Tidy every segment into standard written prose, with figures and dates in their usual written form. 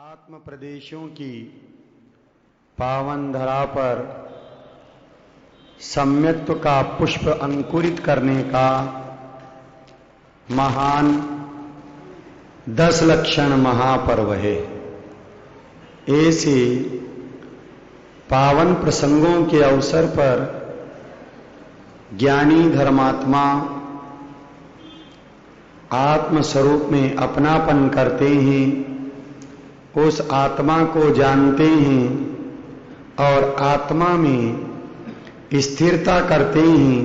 आत्म प्रदेशों की पावन धरा पर सम्यत्व का पुष्प अंकुरित करने का महान 10 लक्षण महापर्व है। ऐसे पावन प्रसंगों के अवसर पर ज्ञानी धर्मात्मा आत्म स्वरूप में अपनापन करते हैं, उस आत्मा को जानते हैं और आत्मा में स्थिरता करते हैं,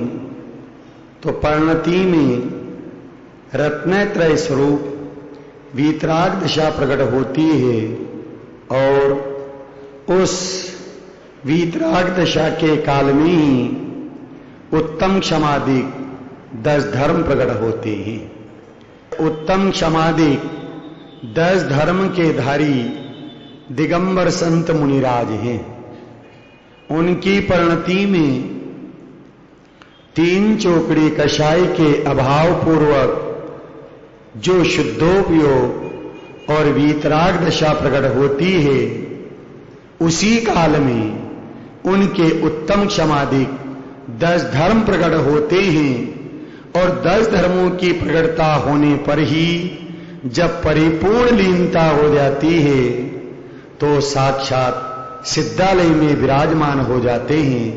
तो परिणति में रत्नत्रय स्वरूप वीतराग दशा प्रकट होती है और उस वीतराग दशा के काल में ही उत्तम क्षमादिक 10 धर्म प्रकट होते हैं। उत्तम क्षमादिक 10 धर्म के धारी दिगंबर संत मुनिराज हैं। उनकी परिणति में 3 चोकड़ी कषाय के अभाव पूर्वक जो शुद्धोपयोग और वीतराग दशा प्रकट होती है, उसी काल में उनके उत्तम क्षमादिक 10 धर्म प्रकट होते हैं और 10 धर्मों की प्रकटता होने पर ही जब परिपूर्ण लीनता हो जाती है तो साक्षात सिद्धालय में विराजमान हो जाते हैं,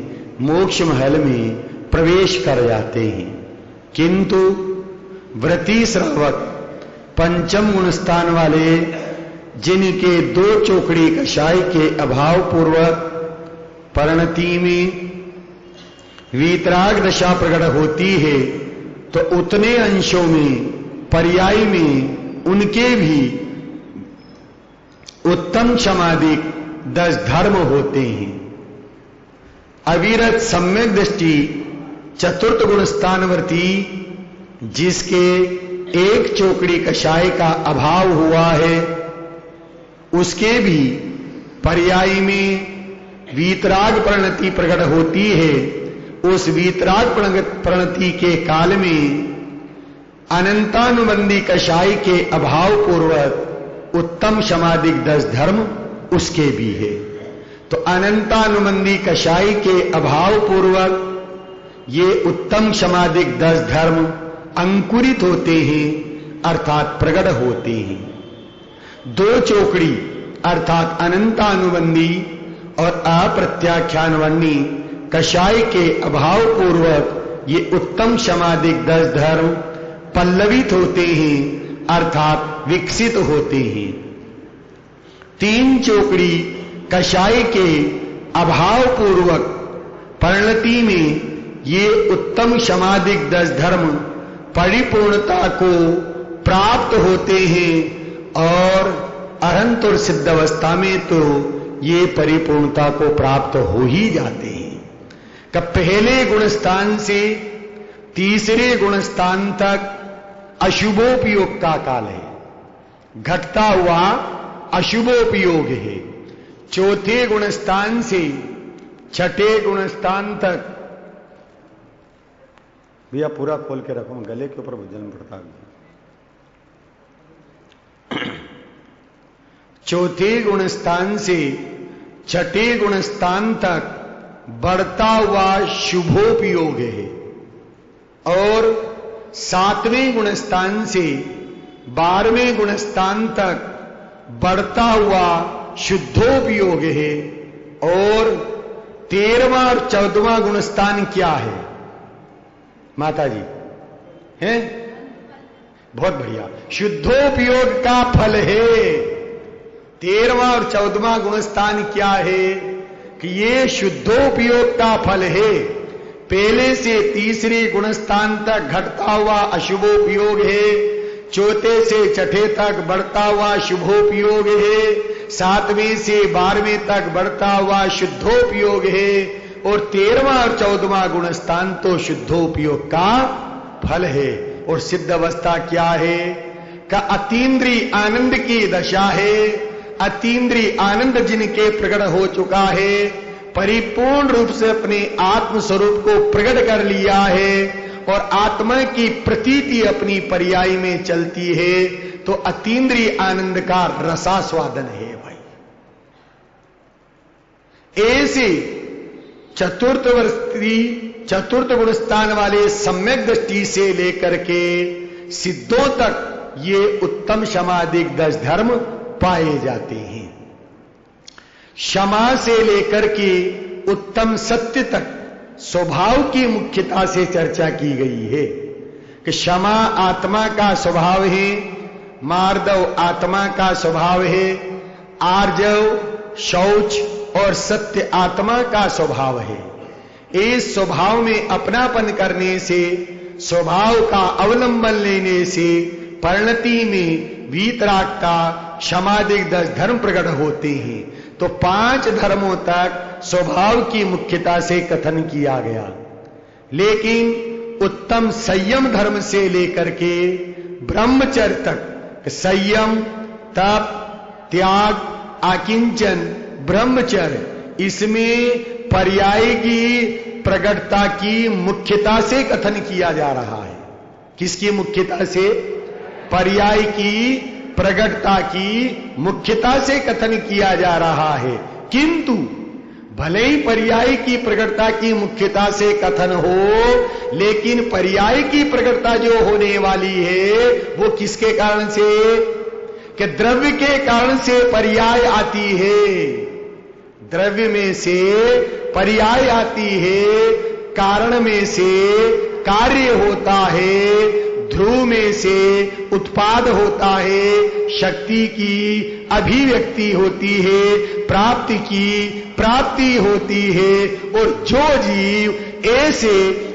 मोक्ष महल में प्रवेश कर जाते हैं। किंतु व्रती श्रावक पंचम गुण स्थान वाले, जिनके 2 चोकड़ी कषाय के अभाव पूर्वक परिणति में वीतराग दशा प्रकट होती है, तो उतने अंशों में पर्याय में उनके भी उत्तम क्षमादिक 10 धर्म होते हैं। अविरत सम्यक दृष्टि चतुर्थ गुण स्थानवर्ती, जिसके 1 चोकड़ी कषाय का अभाव हुआ है, उसके भी पर्याय में वीतराग परिणति प्रकट होती है। उस वीतराग परिणति के काल में अनंतानुबंधी कषाय के अभाव पूर्वक उत्तम क्षमादिक 10 धर्म उसके भी है। तो अनंतानुबंधी कषाय के अभाव पूर्वक ये उत्तम क्षमादिक 10 धर्म अंकुरित होते हैं, अर्थात प्रकट होते हैं। 2 चोकड़ी अर्थात अनंतानुबंधी और अप्रत्याख्यानवर्णी कषाय के अभाव पूर्वक ये उत्तम क्षमादिक 10 धर्म पल्लवित होते हैं, अर्थात विकसित होते हैं। 3 चोकड़ी कषाय के अभाव पूर्वक परिणति में ये उत्तम क्षमादिक 10 धर्म परिपूर्णता को प्राप्त होते हैं और अरहंत और सिद्ध अवस्था में तो ये परिपूर्णता को प्राप्त हो ही जाते हैं। कि पहले गुणस्थान से तीसरे गुणस्थान तक अशुभोपयोग का काल है, घटता हुआ अशुभोपयोग है। 4थे गुणस्थान से 6ठे गुणस्थान तक, भैया पूरा खोल के रखो, गले के ऊपर भोजन पड़ता है। 4थे गुणस्थान से 6ठे गुणस्थान तक बढ़ता हुआ शुभोपयोग है और 7वें गुणस्थान से 12वें गुणस्थान तक बढ़ता हुआ शुद्धोपयोग है और 13वां और 14वां गुणस्थान क्या है माता जी? हैं? बहुत बढ़िया, शुद्धोपयोग का फल है। 13वां और 14वां गुणस्थान क्या है कि ये शुद्धोपयोग का फल है। पहले से तीसरे गुणस्थान तक घटता हुआ अशुभोपयोग है, 4थे से 6ठे तक बढ़ता हुआ शुभोपयोग है, 7वें से 12वें तक बढ़ता हुआ शुद्धोपयोग है और 13वां और 14वां गुणस्थान तो शुद्धोपयोग का फल है। और सिद्ध अवस्था क्या है? का अतीन्द्रिय आनंद की दशा है। अतीन्द्रिय आनंद जिनके प्रकट हो चुका है, परिपूर्ण रूप से अपने आत्म स्वरूप को प्रकट कर लिया है और आत्मा की प्रतीति अपनी पर्याय में चलती है तो अतीन्द्रिय आनंद का रसास्वादन है भाई। ऐसे चतुर्थ गुण स्थान वाले सम्यक दृष्टि से लेकर के सिद्धों तक ये उत्तम क्षमादिक 10 धर्म पाए जाते हैं। क्षमा से लेकर के उत्तम सत्य तक स्वभाव की मुख्यता से चर्चा की गई है कि क्षमा आत्मा का स्वभाव है, मार्दव आत्मा का स्वभाव है, आर्जव, शौच और सत्य आत्मा का स्वभाव है। इस स्वभाव में अपनापन करने से, स्वभाव का अवलंबन लेने से परिणति में वीतरागता क्षमादिक 10 धर्म प्रकट होते हैं। तो 5 धर्मों तक स्वभाव की मुख्यता से कथन किया गया, लेकिन उत्तम संयम धर्म से लेकर के ब्रह्मचर्य तक संयम, तप, त्याग, आकिंचन, ब्रह्मचर्य, इसमें पर्याय की प्रकटता की मुख्यता से कथन किया जा रहा है। किसकी मुख्यता से? पर्याय की प्रकटता की मुख्यता से कथन किया जा रहा है। किंतु भले ही पर्याय की प्रकटता की मुख्यता से कथन हो, लेकिन पर्याय की प्रकटता जो होने वाली है वो किसके कारण से? कि द्रव्य के कारण से पर्याय आती है। द्रव्य में से पर्याय आती है, कारण में से कार्य होता है, ध्रुव में से उत्पाद होता है, शक्ति की अभिव्यक्ति होती है, प्राप्ति की प्राप्ति होती है। और जो जीव ऐसे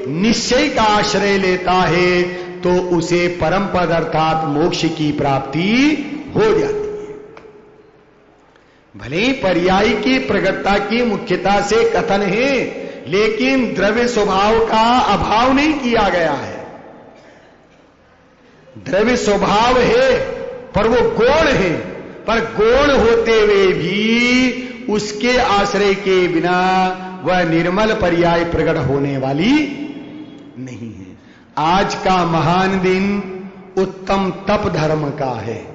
निश्चय का आश्रय लेता है तो उसे परम पद अर्थात मोक्ष की प्राप्ति हो जाती है। भले ही पर्याय की प्रगटता की मुख्यता से कथन है, लेकिन द्रव्य स्वभाव का अभाव नहीं किया गया है। द्रव्य स्वभाव है पर वो गौण है, पर गौण होते हुए भी उसके आश्रय के बिना वह निर्मल पर्याय प्रकट होने वाली नहीं है। आज का महान दिन उत्तम तप धर्म का है,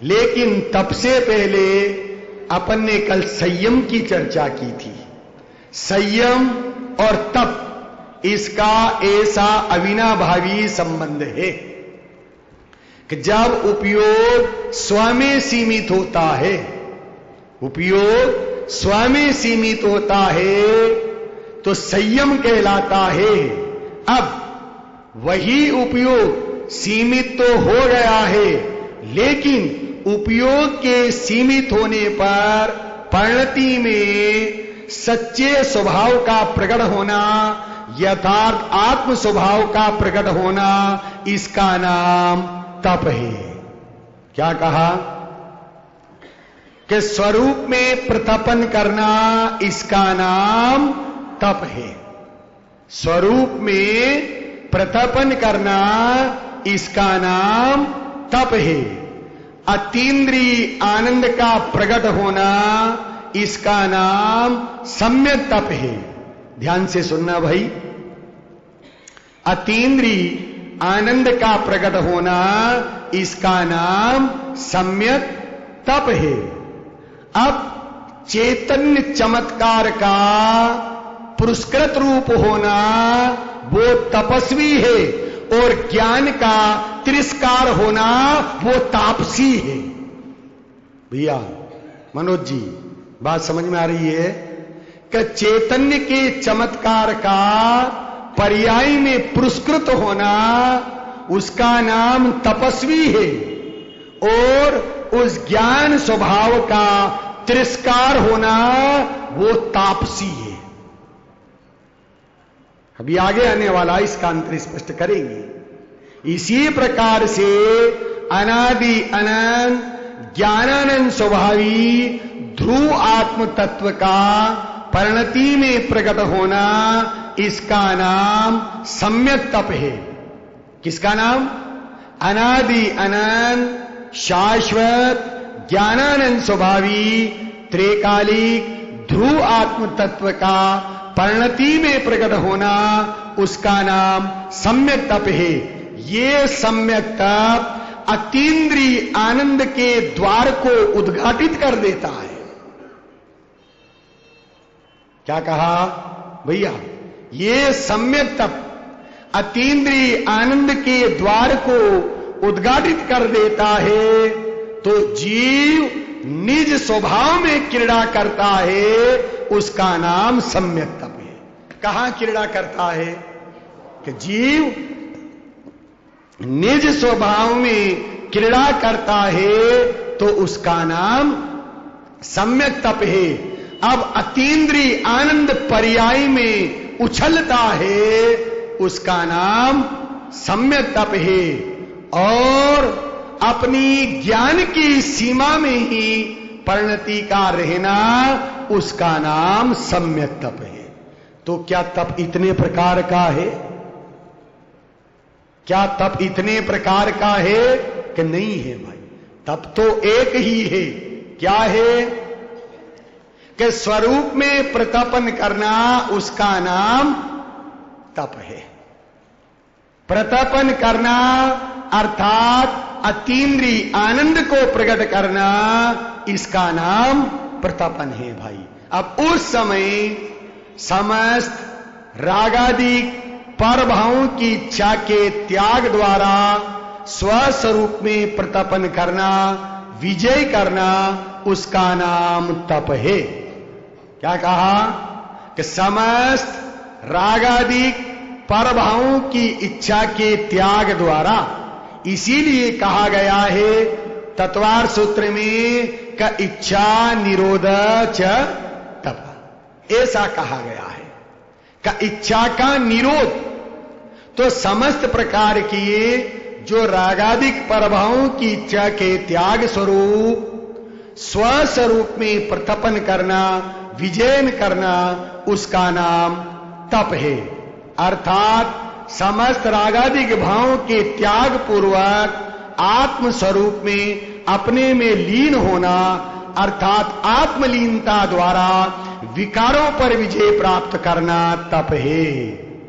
लेकिन तप से पहले अपन ने कल संयम की चर्चा की थी। संयम और तप, इसका ऐसा अविनाभावी संबंध है कि जब उपयोग स्वयं सीमित होता है, उपयोग स्वयं सीमित होता है तो संयम कहलाता है। अब वही उपयोग सीमित तो हो गया है, लेकिन उपयोग के सीमित होने पर परिणति में सच्चे स्वभाव का प्रकट होना, यथार्थ आत्म स्वभाव का प्रकट होना, इसका नाम तप है। क्या कहा कि स्वरूप में प्रतपन करना, इसका नाम तप है। स्वरूप में प्रतपन करना, इसका नाम तप है। अतीन्द्रिय आनंद का प्रकट होना, इसका नाम सम्यक तप है। ध्यान से सुनना भाई, अतीन्द्रिय आनंद का प्रकट होना, इसका नाम सम्यक तप है। अब चैतन्य चमत्कार का पुरस्कृत रूप होना, वो तपस्वी है, और ज्ञान का तिरस्कार होना, वो तापसी है। भैया मनोज जी, बात समझ में आ रही है कि चैतन्य के चमत्कार का पर्याय में पुरस्कृत होना, उसका नाम तपस्वी है, और उस ज्ञान स्वभाव का तिरस्कार होना, वो तापसी है। अभी आगे आने वाला इसका अंतर स्पष्ट करेंगे। इसी प्रकार से अनादि अनंत ज्ञानानंद स्वभावी ध्रुव आत्म तत्व का परिणति में प्रकट होना, इसका नाम सम्यक तप है। किसका नाम? अनादि अनंत शाश्वत ज्ञानानंद स्वभावी त्रैकालिक ध्रुव आत्म तत्व का परिणति में प्रकट होना, उसका नाम सम्यक तप है। ये सम्यक तप अतीन्द्रिय आनंद के द्वार को उद्घाटित कर देता है। क्या कहा भैया? ये सम्यक तप अतीन्द्रिय आनंद के द्वार को उद्घाटित कर देता है। तो जीव निज स्वभाव में क्रीड़ा करता है, उसका नाम सम्यक तप है। कहां क्रीड़ा करता है? कि जीव निज स्वभाव में क्रीड़ा करता है तो उसका नाम सम्यक तप है। अब अतीन्द्रिय आनंद पर्याय में उछलता है, उसका नाम सम्यक तप है। और अपनी ज्ञान की सीमा में ही परिणति का रहना, उसका नाम सम्यक तप है। तो क्या तप इतने प्रकार का है? क्या तप इतने प्रकार का है कि नहीं है भाई? तप तो एक ही है। क्या है? कि स्वरूप में प्रतपन करना, उसका नाम तप है। प्रतपन करना अर्थात अतीन्द्रिय आनंद को प्रकट करना, इसका नाम प्रतपन है भाई। अब उस समय समस्त रागादिक परभावों की इच्छा के त्याग द्वारा स्वस्वरूप में प्रतपन करना, विजय करना, उसका नाम तप है। क्या कहा? कि समस्त रागादिक परभावों की इच्छा के त्याग द्वारा, इसीलिए कहा गया है तत्वार सूत्र में का इच्छा निरोध च तप, ऐसा कहा गया है का इच्छा का निरोध। तो समस्त प्रकार की जो रागादिक परभावों की इच्छा के त्याग स्वरूप स्वस्वरूप में प्रतपन करना, विजयन करना, उसका नाम तप है। अर्थात समस्त रागादिक भावों के त्याग पूर्वक आत्म स्वरूप में अपने में लीन होना, अर्थात आत्मलीनता द्वारा विकारों पर विजय प्राप्त करना तप है।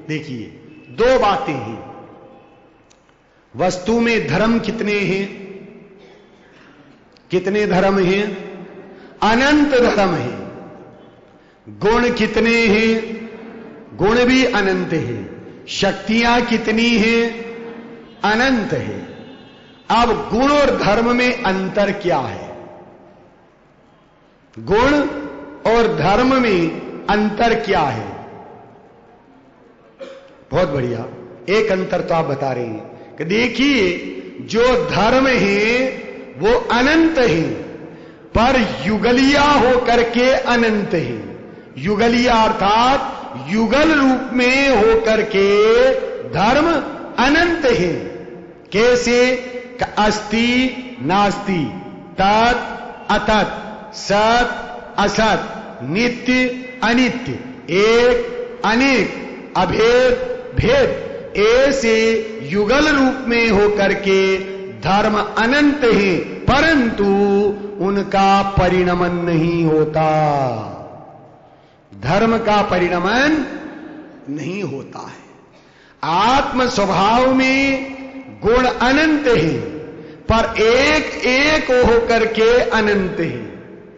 देखिए, दो बातें हैं। वस्तु में धर्म कितने हैं? कितने धर्म हैं? अनंत धर्म है। गुण कितने हैं? गुण भी अनंत है। शक्तियां कितनी हैं? अनंत है। अब गुण और धर्म में अंतर क्या है? गुण और धर्म में अंतर क्या है? बहुत बढ़िया, एक अंतर तो आप बता रहे हैं कि देखिए, जो धर्म है वो अनंत है, पर युगलिया होकर के अनंत है। युगलिया अर्थात युगल रूप में होकर के धर्म अनंत है। कैसे? अस्ति नास्ति, तत् अतत्, सत असत, नित्य अनित्य, एक अनेक, अभेद भेद, ऐसे युगल रूप में होकर के धर्म अनंत है, परंतु उनका परिणमन नहीं होता। धर्म का परिणमन नहीं होता है। आत्म स्वभाव में गुण अनंत है, पर एक एक होकर के अनंत है।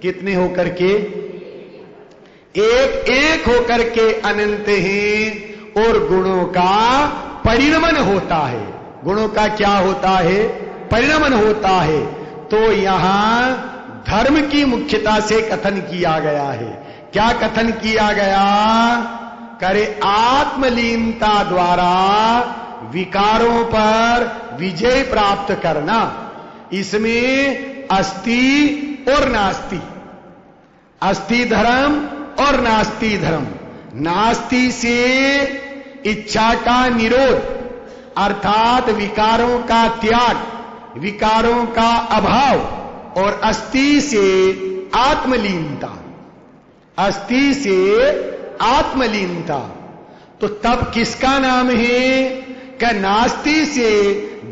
कितने होकर के? एक एक होकर के अनंत है। और गुणों का परिणमन होता है। गुणों का क्या होता है? परिणमन होता है। तो यहां धर्म की मुख्यता से कथन किया गया है। क्या कथन किया गया? करे आत्मलीनता द्वारा विकारों पर विजय प्राप्त करना। इसमें अस्ति और नास्ति, अस्ति धर्म और नास्ति धर्म। नास्ति से इच्छा का निरोध, अर्थात विकारों का त्याग, विकारों का अभाव, और अस्ति से आत्मलीनता, अस्ति से आत्मलीनता। तो तब किसका नाम है? कि नास्ति से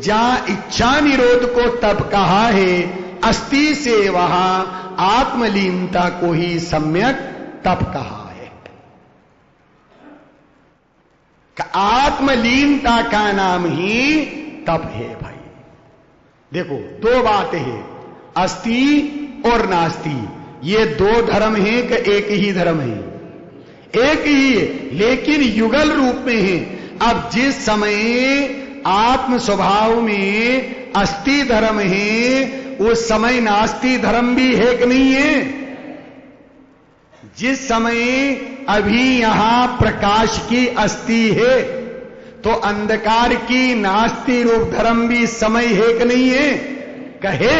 जहां इच्छा निरोध को तब कहा है, अस्ति से वहां आत्मलीनता को ही सम्यक तप कहा है। आत्मलीनता का नाम ही तप है भाई। देखो दो बातें हैं, अस्ति और नास्ति। ये दो धर्म हैं कि एक ही धर्म है? एक ही है, लेकिन युगल रूप में है। अब जिस समय आत्म स्वभाव में अस्ति धर्म है, उस समय नास्ति धर्म भी है कि नहीं है? जिस समय अभी यहां प्रकाश की अस्ति है, तो अंधकार की नास्ति रूप धर्म भी समय है कि नहीं है? कहे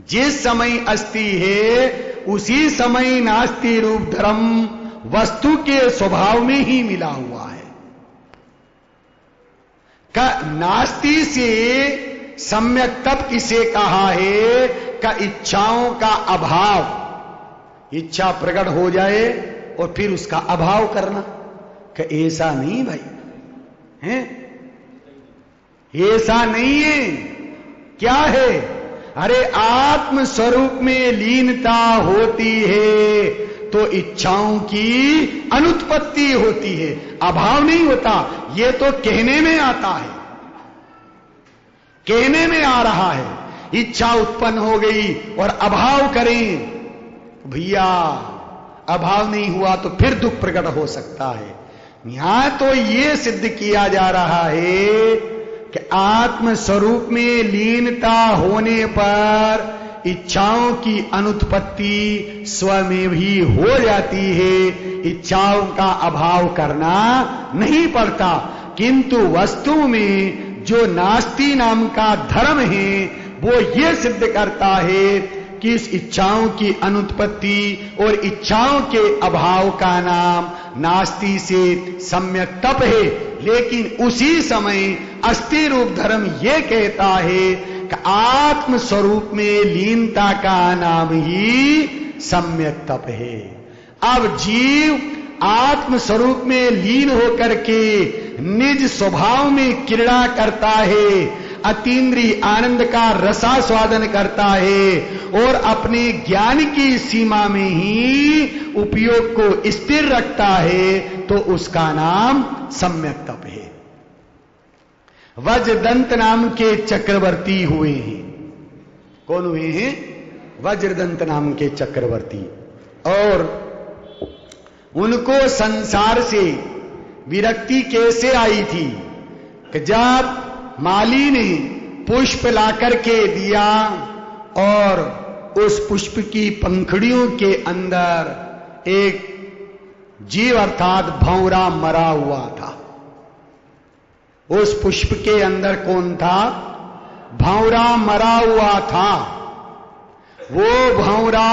जिस समय अस्ति है, उसी समय नास्ति रूप धर्म वस्तु के स्वभाव में ही मिला हुआ है। नास्ति से सम्यक तप किसे कहा है? का इच्छाओं का अभाव, इच्छा प्रकट हो जाए और फिर उसका अभाव करना। कि ऐसा नहीं भाई है, ऐसा नहीं है। क्या है? अरे आत्म स्वरूप में लीनता होती है तो इच्छाओं की अनुत्पत्ति होती है, अभाव नहीं होता। ये तो कहने में आता है, कहने में आ रहा है। इच्छा उत्पन्न हो गई और अभाव करें, भैया अभाव नहीं हुआ तो फिर दुख प्रकट हो सकता है। यहां तो ये सिद्ध किया जा रहा है कि आत्म स्वरूप में लीनता होने पर इच्छाओं की अनुत्पत्ति स्वयं भी हो जाती है, इच्छाओं का अभाव करना नहीं पड़ता। किंतु वस्तु में जो नास्ति नाम का धर्म है, वो ये सिद्ध करता है कि इस इच्छाओं की अनुत्पत्ति और इच्छाओं के अभाव का नाम नास्ति से सम्यक तप है। लेकिन उसी समय अस्ति रूप धर्म यह कहता है कि आत्म स्वरूप में लीनता का नाम ही सम्यक तप है। अब जीव आत्म स्वरूप में लीन होकर के निज स्वभाव में क्रीड़ा करता है, अतीन्द्रिय आनंद का रसास्वादन करता है और अपने ज्ञान की सीमा में ही उपयोग को स्थिर रखता है, तो उसका नाम सम्यक तप है। वज्रदंत नाम के चक्रवर्ती हुए हैं। कौन हुए हैं? वज्रदंत नाम के चक्रवर्ती। और उनको संसार से विरक्ति कैसे आई थी कि जब माली ने पुष्प लाकर के दिया और उस पुष्प की पंखुड़ियों के अंदर एक जीव अर्थात भंवरा मरा हुआ था। उस पुष्प के अंदर कौन था? भंवरा मरा हुआ था। वो भंवरा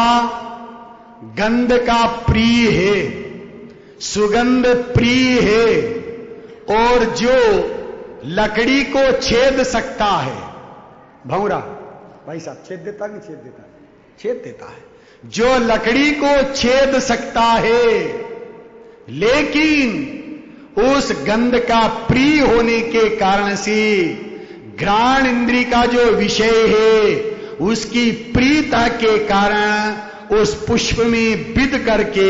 गंध का प्रिय है, सुगंध प्रिय है और जो लकड़ी को छेद सकता है। भंवरा भाई साहब छेद देता नहीं? छेद देता है, छेद देता है। जो लकड़ी को छेद सकता है, लेकिन उस गंध का प्रिय होने के कारण से घ्राण इंद्रिय का जो विषय है, उसकी प्रियता के कारण उस पुष्प में बिध करके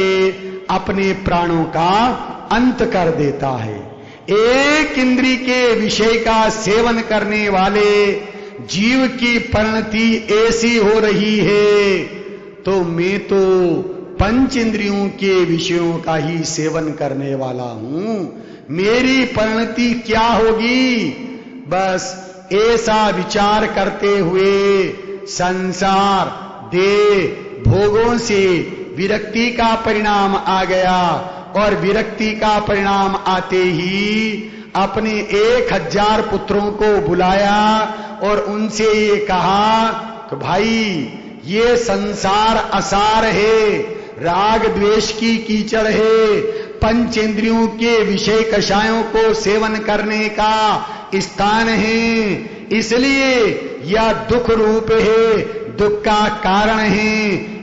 अपने प्राणों का अंत कर देता है। एक इंद्रिय के विषय का सेवन करने वाले जीव की परिणति ऐसी हो रही है, तो मैं तो पंच इंद्रियों के विषयों का ही सेवन करने वाला हूं, मेरी परिणति क्या होगी? बस ऐसा विचार करते हुए संसार देह भोगों से विरक्ति का परिणाम आ गया और विरक्ति का परिणाम आते ही अपने 1000 पुत्रों को बुलाया और उनसे ये कहा कि भाई ये संसार असार है, राग द्वेष की कीचड़ है, पंचेंद्रियों के विषय कषायों को सेवन करने का स्थान है, इसलिए यह दुख रूप है, दुख का कारण है,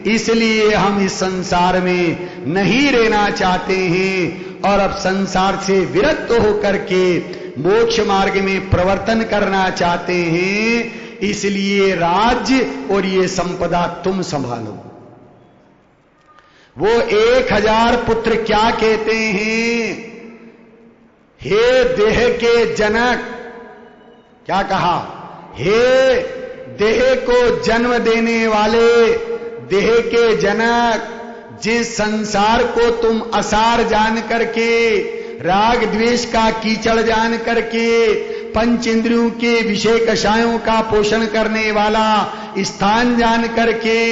इसलिए हम इस संसार में नहीं रहना चाहते हैं और अब संसार से विरक्त होकर के मोक्ष मार्ग में प्रवर्तन करना चाहते हैं, इसलिए राज्य और ये संपदा तुम संभालो। वो 1000 पुत्र क्या कहते हैं हे देह के जनक, क्या कहा? हे देह को जन्म देने वाले, देह के जनक, जिस संसार को तुम असार जान करके, राग द्वेष का कीचड़ जान करके, पंच इंद्रियों के विषय कषायों का पोषण करने वाला स्थान जान करके,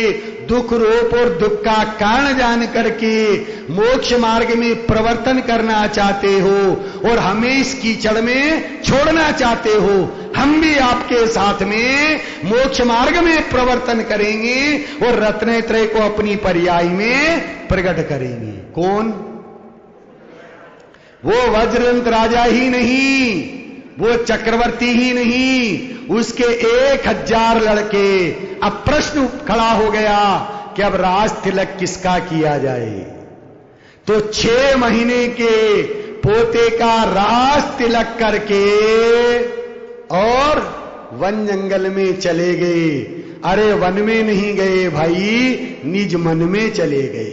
दुख रूप और दुख का कारण जान करके मोक्ष मार्ग में प्रवर्तन करना चाहते हो और हमें इस कीचड़ में छोड़ना चाहते हो, हम भी आपके साथ में मोक्ष मार्ग में प्रवर्तन करेंगे और रत्नत्रय को अपनी पर्याय में प्रकट करेंगे। कौन? वो वज्रदंत राजा ही नहीं, वो चक्रवर्ती ही नहीं, उसके 1000 लड़के। अब प्रश्न खड़ा हो गया कि अब राज तिलक किसका किया जाए? तो 6 महीने के पोते का राज तिलक करके और वन जंगल में चले गए। अरे वन में नहीं गए भाई, निज मन में चले गए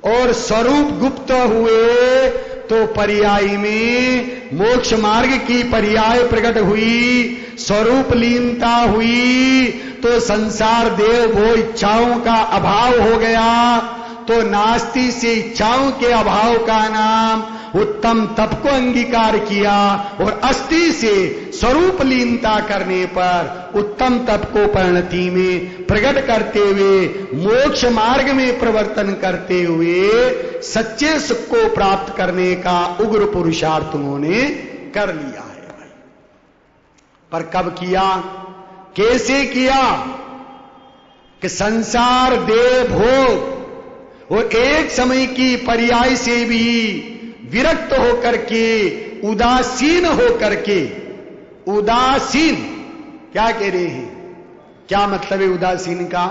और स्वरूप गुप्त हुए तो पर्याय में मोक्ष मार्ग की पर्याय प्रकट हुई, स्वरूप लीनता हुई तो संसार देव वो इच्छाओं का अभाव हो गया। तो नास्ति से इच्छाओं के अभाव का नाम उत्तम तप को अंगीकार किया और अस्थि से स्वरूप लीनता करने पर उत्तम तप को परिणति में प्रकट करते हुए मोक्ष मार्ग में प्रवर्तन करते हुए सच्चे सुख को प्राप्त करने का उग्र पुरुषार्थ उन्होंने कर लिया है भाई। पर कब किया, कैसे किया? कि संसार देव भोग और एक समय की पर्याय से भी विरक्त होकर के, उदासीन होकर के, उदासीन क्या कह रहे हैं? क्या मतलब है उदासीन का?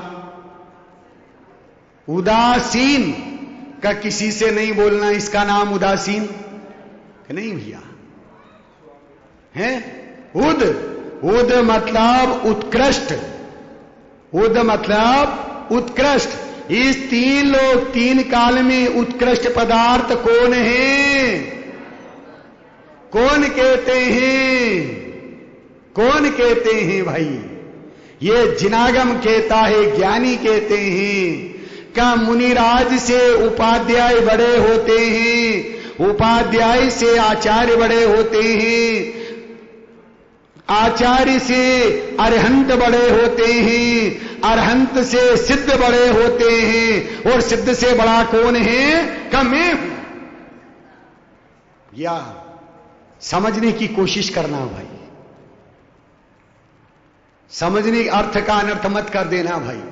उदासीन का किसी से नहीं बोलना, इसका नाम उदासीन नहीं भैया है। उद, उद मतलब उत्कृष्ट, उद मतलब उत्कृष्ट। इस 3 लोग 3 काल में उत्कृष्ट पदार्थ कौन है? कौन कहते हैं? कौन कहते हैं भाई? ये जिनागम कहता है, ज्ञानी कहते हैं। क्या मुनिराज से उपाध्याय बड़े होते हैं, उपाध्याय से आचार्य बड़े होते हैं, आचार्य से अरहंत बड़े होते हैं, अरहंत से सिद्ध बड़े होते हैं और सिद्ध से बड़ा कौन है? का मैं हूं। या समझने की कोशिश करना भाई, समझने अर्थ का अनर्थ मत कर देना भाई।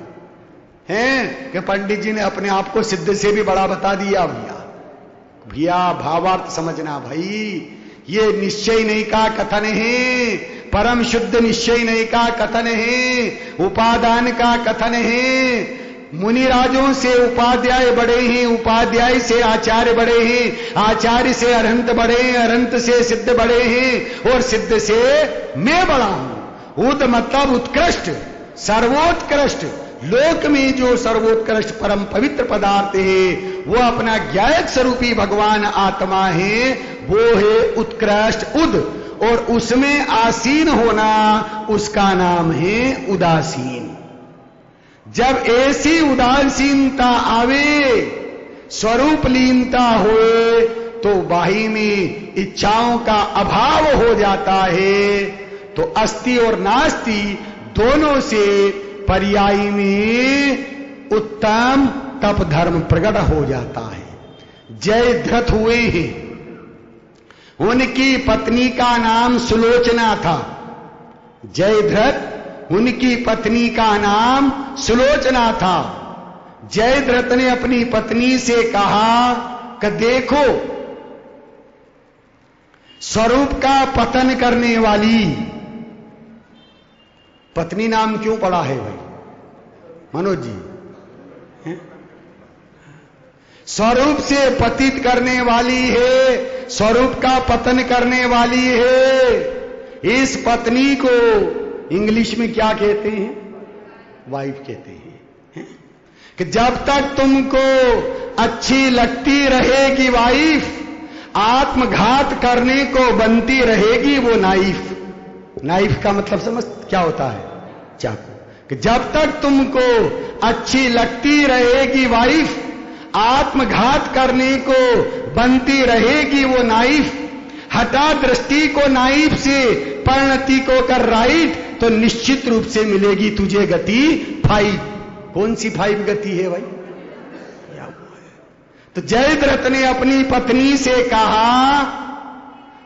हैं कि पंडित जी ने अपने आप को सिद्ध से भी बड़ा बता दिया। भैया भैया भावार्थ समझना भाई। ये निश्चय नहीं का कथन है, परम शुद्ध निश्चय नहीं का कथन है, उपादान का कथन है। मुनिराजों से उपाध्याय बड़े हैं, उपाध्याय से आचार्य बड़े हैं, आचार्य से अरहंत बड़े हैं, अरहंत से सिद्ध बड़े हैं और सिद्ध से मैं बड़ा हूं। उद मतलब उत्कृष्ट, सर्वोत्कृष्ट। लोक में जो सर्वोत्कृष्ट परम पवित्र पदार्थ है वो अपना ज्ञायक स्वरूपी भगवान आत्मा है, वो है उत्कृष्ट उद। और उसमें आसीन होना, उसका नाम है उदासीन। जब ऐसी उदासीनता आवे, स्वरूप लीनता होए, तो बाही में इच्छाओं का अभाव हो जाता है। तो अस्ति और नास्ति दोनों से पर्यायी में उत्तम तप धर्म प्रकट हो जाता है। जयद्रथ हुए हैं, उनकी पत्नी का नाम सुलोचना था। जयद्रथ, उनकी पत्नी का नाम सुलोचना था। जयद्रथ ने अपनी पत्नी से कहा कि देखो, स्वरूप का पतन करने वाली पत्नी नाम क्यों पड़ा है भाई मनोज जी? स्वरूप से पतित करने वाली है, स्वरूप का पतन करने वाली है। इस पत्नी को इंग्लिश में क्या कहते हैं? वाइफ कहते हैं। कि जब तक तुमको अच्छी लगती रहेगी वाइफ, आत्मघात करने को बनती रहेगी वो नाइफ। नाइफ का मतलब समझ क्या होता है? चाकू। कि जब तक तुमको अच्छी लगती रहेगी वाइफ, आत्मघात करने को बनती रहेगी वो नाइफ। हटा दृष्टि को नाइफ से, परिणति को कर राइट, तो निश्चित रूप से मिलेगी तुझे गति 5। कौन सी 5 गति है भाई? तो जयद्रथ ने अपनी पत्नी से कहा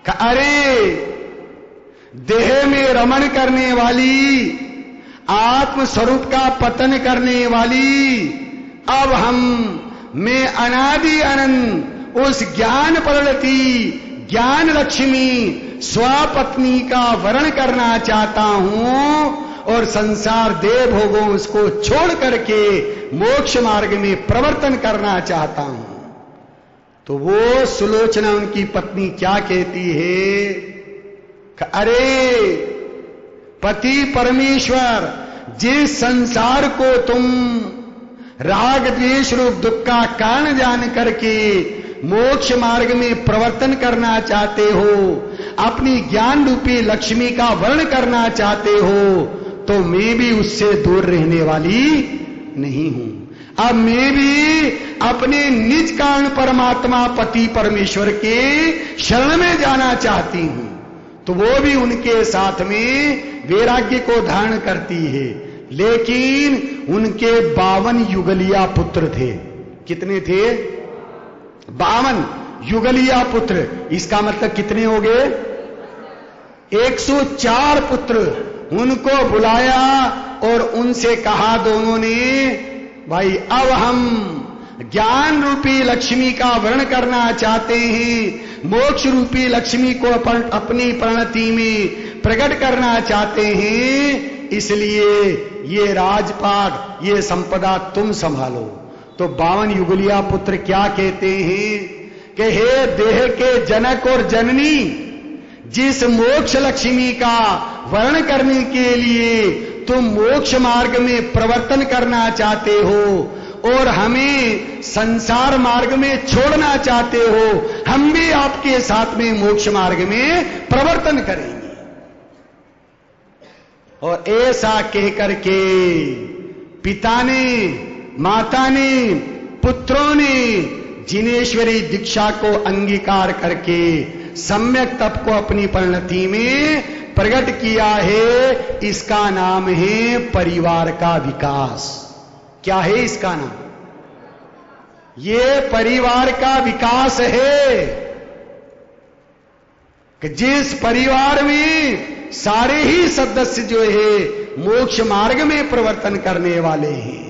कि अरे देह में रमण करने वाली, आत्म स्वरूप का पतन करने वाली, अब मैं अनादि अनंत उस ज्ञान परिणति, ज्ञान लक्ष्मी स्वपत्नी का वर्ण करना चाहता हूं और संसार देह भोगों उसको छोड़ करके मोक्ष मार्ग में प्रवर्तन करना चाहता हूं। तो वो सुलोचना उनकी पत्नी क्या कहती है कि अरे पति परमेश्वर, जिस संसार को तुम राग द्वेष रूप दुख का कारण जान करके मोक्ष मार्ग में प्रवर्तन करना चाहते हो, अपनी ज्ञान रूपी लक्ष्मी का वर्ण करना चाहते हो, तो मैं भी उससे दूर रहने वाली नहीं हूं। अब मैं भी अपने निज कारण परमात्मा पति परमेश्वर के शरण में जाना चाहती हूं। तो वो भी उनके साथ में वैराग्य को धारण करती है। लेकिन उनके 52 युगलिया पुत्र थे। कितने थे? 52 युगलिया पुत्र। इसका मतलब कितने हो गए? 104 पुत्र। उनको बुलाया और उनसे कहा दोनों ने, भाई अब हम ज्ञान रूपी लक्ष्मी का वर्ण करना चाहते हैं, मोक्ष रूपी लक्ष्मी को अपनी प्रणति में प्रकट करना चाहते हैं, इसलिए ये राजपाट, ये संपदा तुम संभालो। तो 52 युगलिया पुत्र क्या कहते हैं कि हे देह के जनक और जननी, जिस मोक्ष लक्ष्मी का वर्ण करने के लिए तुम मोक्ष मार्ग में प्रवर्तन करना चाहते हो और हमें संसार मार्ग में छोड़ना चाहते हो, हम भी आपके साथ में मोक्ष मार्ग में प्रवर्तन करेंगे। और ऐसा कहकर के पिता ने, माता ने, पुत्रों ने जिनेश्वरी दीक्षा को अंगीकार करके सम्यक तप को अपनी परिणति में प्रकट किया है। इसका नाम है परिवार का विकास। क्या है इसका नाम? ये परिवार का विकास है कि जिस परिवार में सारे ही सदस्य जो है मोक्ष मार्ग में प्रवर्तन करने वाले हैं।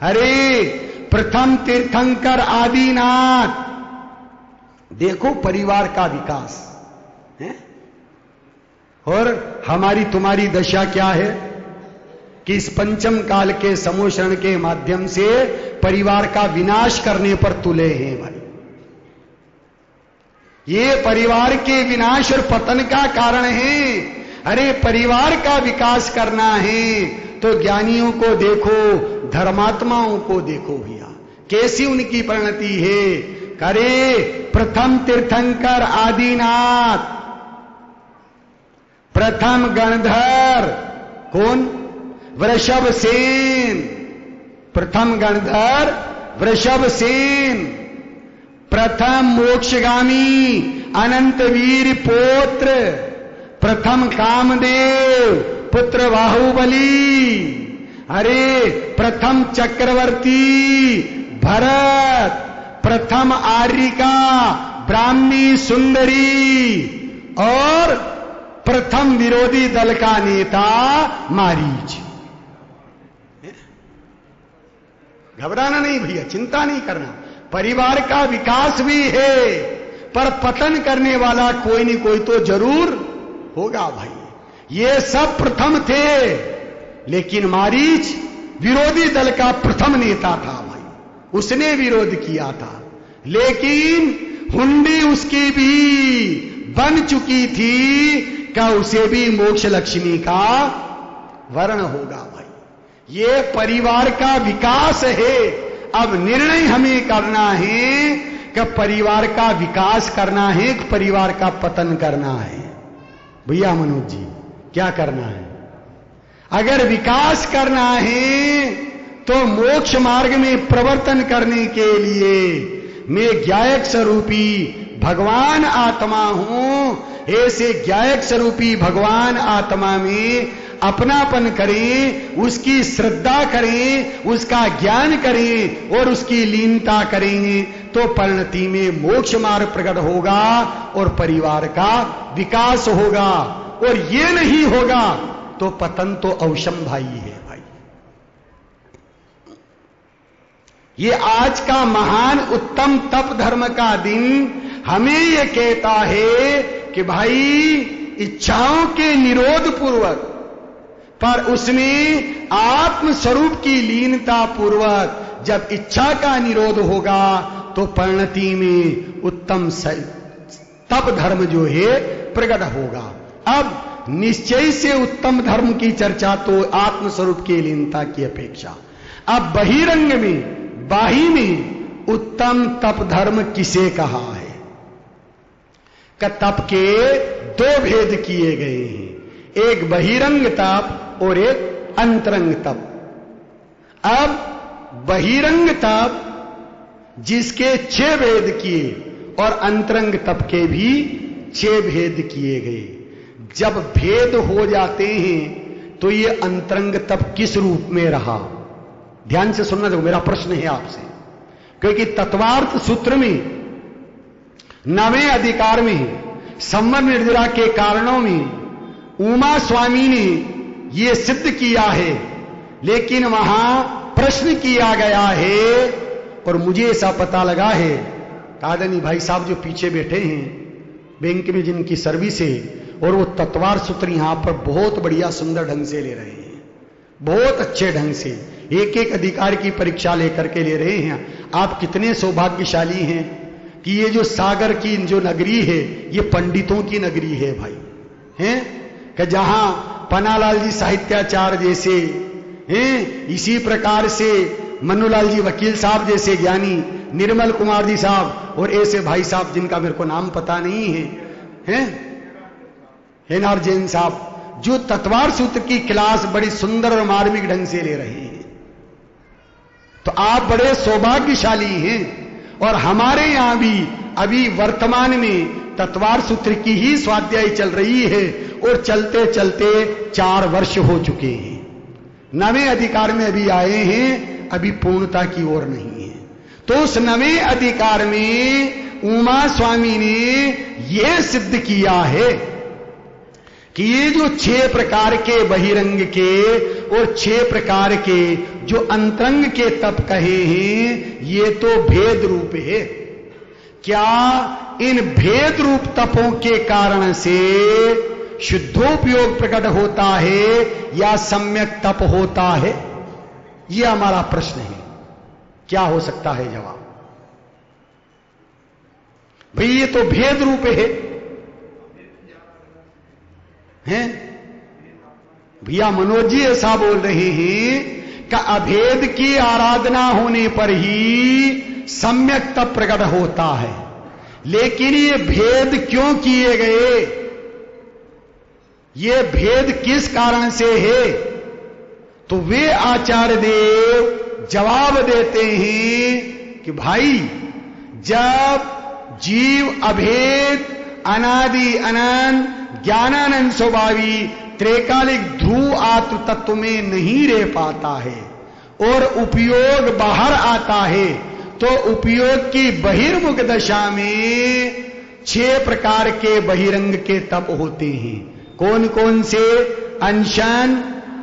अरे प्रथम तीर्थंकर आदिनाथ, देखो परिवार का विकास है। और हमारी तुम्हारी दशा क्या है कि इस पंचम काल के समोषण के माध्यम से परिवार का विनाश करने पर तुले हैं भाई। ये परिवार के विनाश और पतन का कारण है। अरे परिवार का विकास करना है तो ज्ञानियों को देखो, धर्मात्माओं को देखो भैया, कैसी उनकी परिणति है। करे प्रथम तीर्थंकर आदिनाथ, प्रथम गणधर, कौन? वृषभ सेन। प्रथम गणधर वृषभ सेन, प्रथम मोक्षगामी अनंत वीर पौत्र, प्रथम कामदेव पुत्र बाहुबली। अरे प्रथम चक्रवर्ती भरत, प्रथम आर्यिका ब्राह्मी सुंदरी और प्रथम विरोधी दल का नेता मारीच। घबराना नहीं भैया, चिंता नहीं करना। परिवार का विकास भी है पर पतन करने वाला कोई नहीं कोई तो जरूर होगा भाई। ये सब प्रथम थे, लेकिन मारीच विरोधी दल का प्रथम नेता था भाई, उसने विरोध किया था। लेकिन हुंडी उसकी भी बन चुकी थी क्या उसे भी मोक्ष लक्ष्मी का वर्ण होगा भाई। ये परिवार का विकास है। अब निर्णय हमें करना है कि परिवार का विकास करना है कि परिवार का पतन करना है। भैया मनोज जी, क्या करना है? अगर विकास करना है तो मोक्ष मार्ग में प्रवर्तन करने के लिए मैं ज्ञायक स्वरूपी भगवान आत्मा हूं, ऐसे ज्ञायक स्वरूपी भगवान आत्मा में अपनापन करें, उसकी श्रद्धा करें, उसका ज्ञान करें और उसकी लीनता करेंगे तो परिणति में मोक्ष मार्ग प्रकट होगा और परिवार का विकास होगा। और ये नहीं होगा तो पतन तो अवश्यंभावी है भाई। ये आज का महान उत्तम तप धर्म का दिन हमें यह कहता है कि भाई इच्छाओं के निरोध पूर्वक, पर उसमें आत्म स्वरूप की लीनता पूर्वक जब इच्छा का निरोध होगा तो परिणति में उत्तम तप धर्म जो है प्रकट होगा। अब निश्चय से उत्तम धर्म की चर्चा तो आत्म स्वरूप की लीनता की अपेक्षा। अब बहिरंग में, बाही में उत्तम तप धर्म किसे कहा है? का तप के दो भेद किए गए हैं, एक बहिरंग तप और एक अंतरंग तप। अब बहिरंग तप जिसके 6 भेद किए और अंतरंग तप के भी 6 भेद किए गए। जब भेद हो जाते हैं तो ये अंतरंग तप किस रूप में रहा? ध्यान से सुनना, देखो मेरा प्रश्न है आपसे, क्योंकि तत्वार्थ सूत्र में 9वें अधिकार में संवर निर्जरा के कारणों में उमा स्वामी ने यह सिद्ध किया है, लेकिन वहां प्रश्न किया गया है और मुझे ऐसा पता लगा है, कादनी भाई साहब जो पीछे बैठे हैं बैंक में जिनकी सर्विस है, और वो तत्वार सूत्र यहां पर बहुत बढ़िया सुंदर ढंग से ले रहे हैं, बहुत अच्छे ढंग से एक एक अधिकार की परीक्षा लेकर के ले रहे हैं। आप कितने सौभाग्यशाली हैं कि ये जो सागर की जो नगरी है ये पंडितों की नगरी है भाई, हैं कि जहां पन्नालाल जी साहित्याचार्य जैसे हैं, इसी प्रकार से मन्नूलाल जी वकील साहब जैसे ज्ञानी, निर्मल कुमार जी साहब और ऐसे भाई साहब जिनका मेरे को नाम पता नहीं है, हैं हेनार जैन साहब, जो तत्वार सूत्र की क्लास बड़ी सुंदर और मार्मिक ढंग से ले रहे हैं। तो आप बड़े सौभाग्यशाली हैं। और हमारे यहां भी अभी वर्तमान में तत्वार सूत्र की ही स्वाध्याय चल रही है और चलते चलते 4 वर्ष हो चुके हैं। 9वें अधिकार में अभी आए हैं, अभी पूर्णता की ओर नहीं है। तो उस 9वें अधिकार में उमा स्वामी ने यह सिद्ध किया है कि ये जो 6 प्रकार के बहिरंग के और 6 प्रकार के जो अंतरंग के तप कहे हैं, ये तो भेद रूप है। क्या इन भेद रूप तपों के कारण से शुद्धोपयोग प्रकट होता है या सम्यक तप होता है? यह हमारा प्रश्न है। क्या हो सकता है जवाब? भाई ये तो भेद रूप है। भैया मनोज जी ऐसा बोल रहे हैं कि अभेद की आराधना होने पर ही सम्यक तप प्रकट होता है। लेकिन ये भेद क्यों किए गए? ये भेद किस कारण से है? तो वे आचार्य देव जवाब देते हैं कि भाई जब जीव अभेद अनादि अनंत ज्ञानानंद स्वभावी त्रैकालिक ध्रुव आत्म तत्व में नहीं रह पाता है और उपयोग बाहर आता है, तो उपयोग की बहिर्मुख दशा में 6 प्रकार के बहिरंग के तप होते हैं। कौन कौन से? अनशन,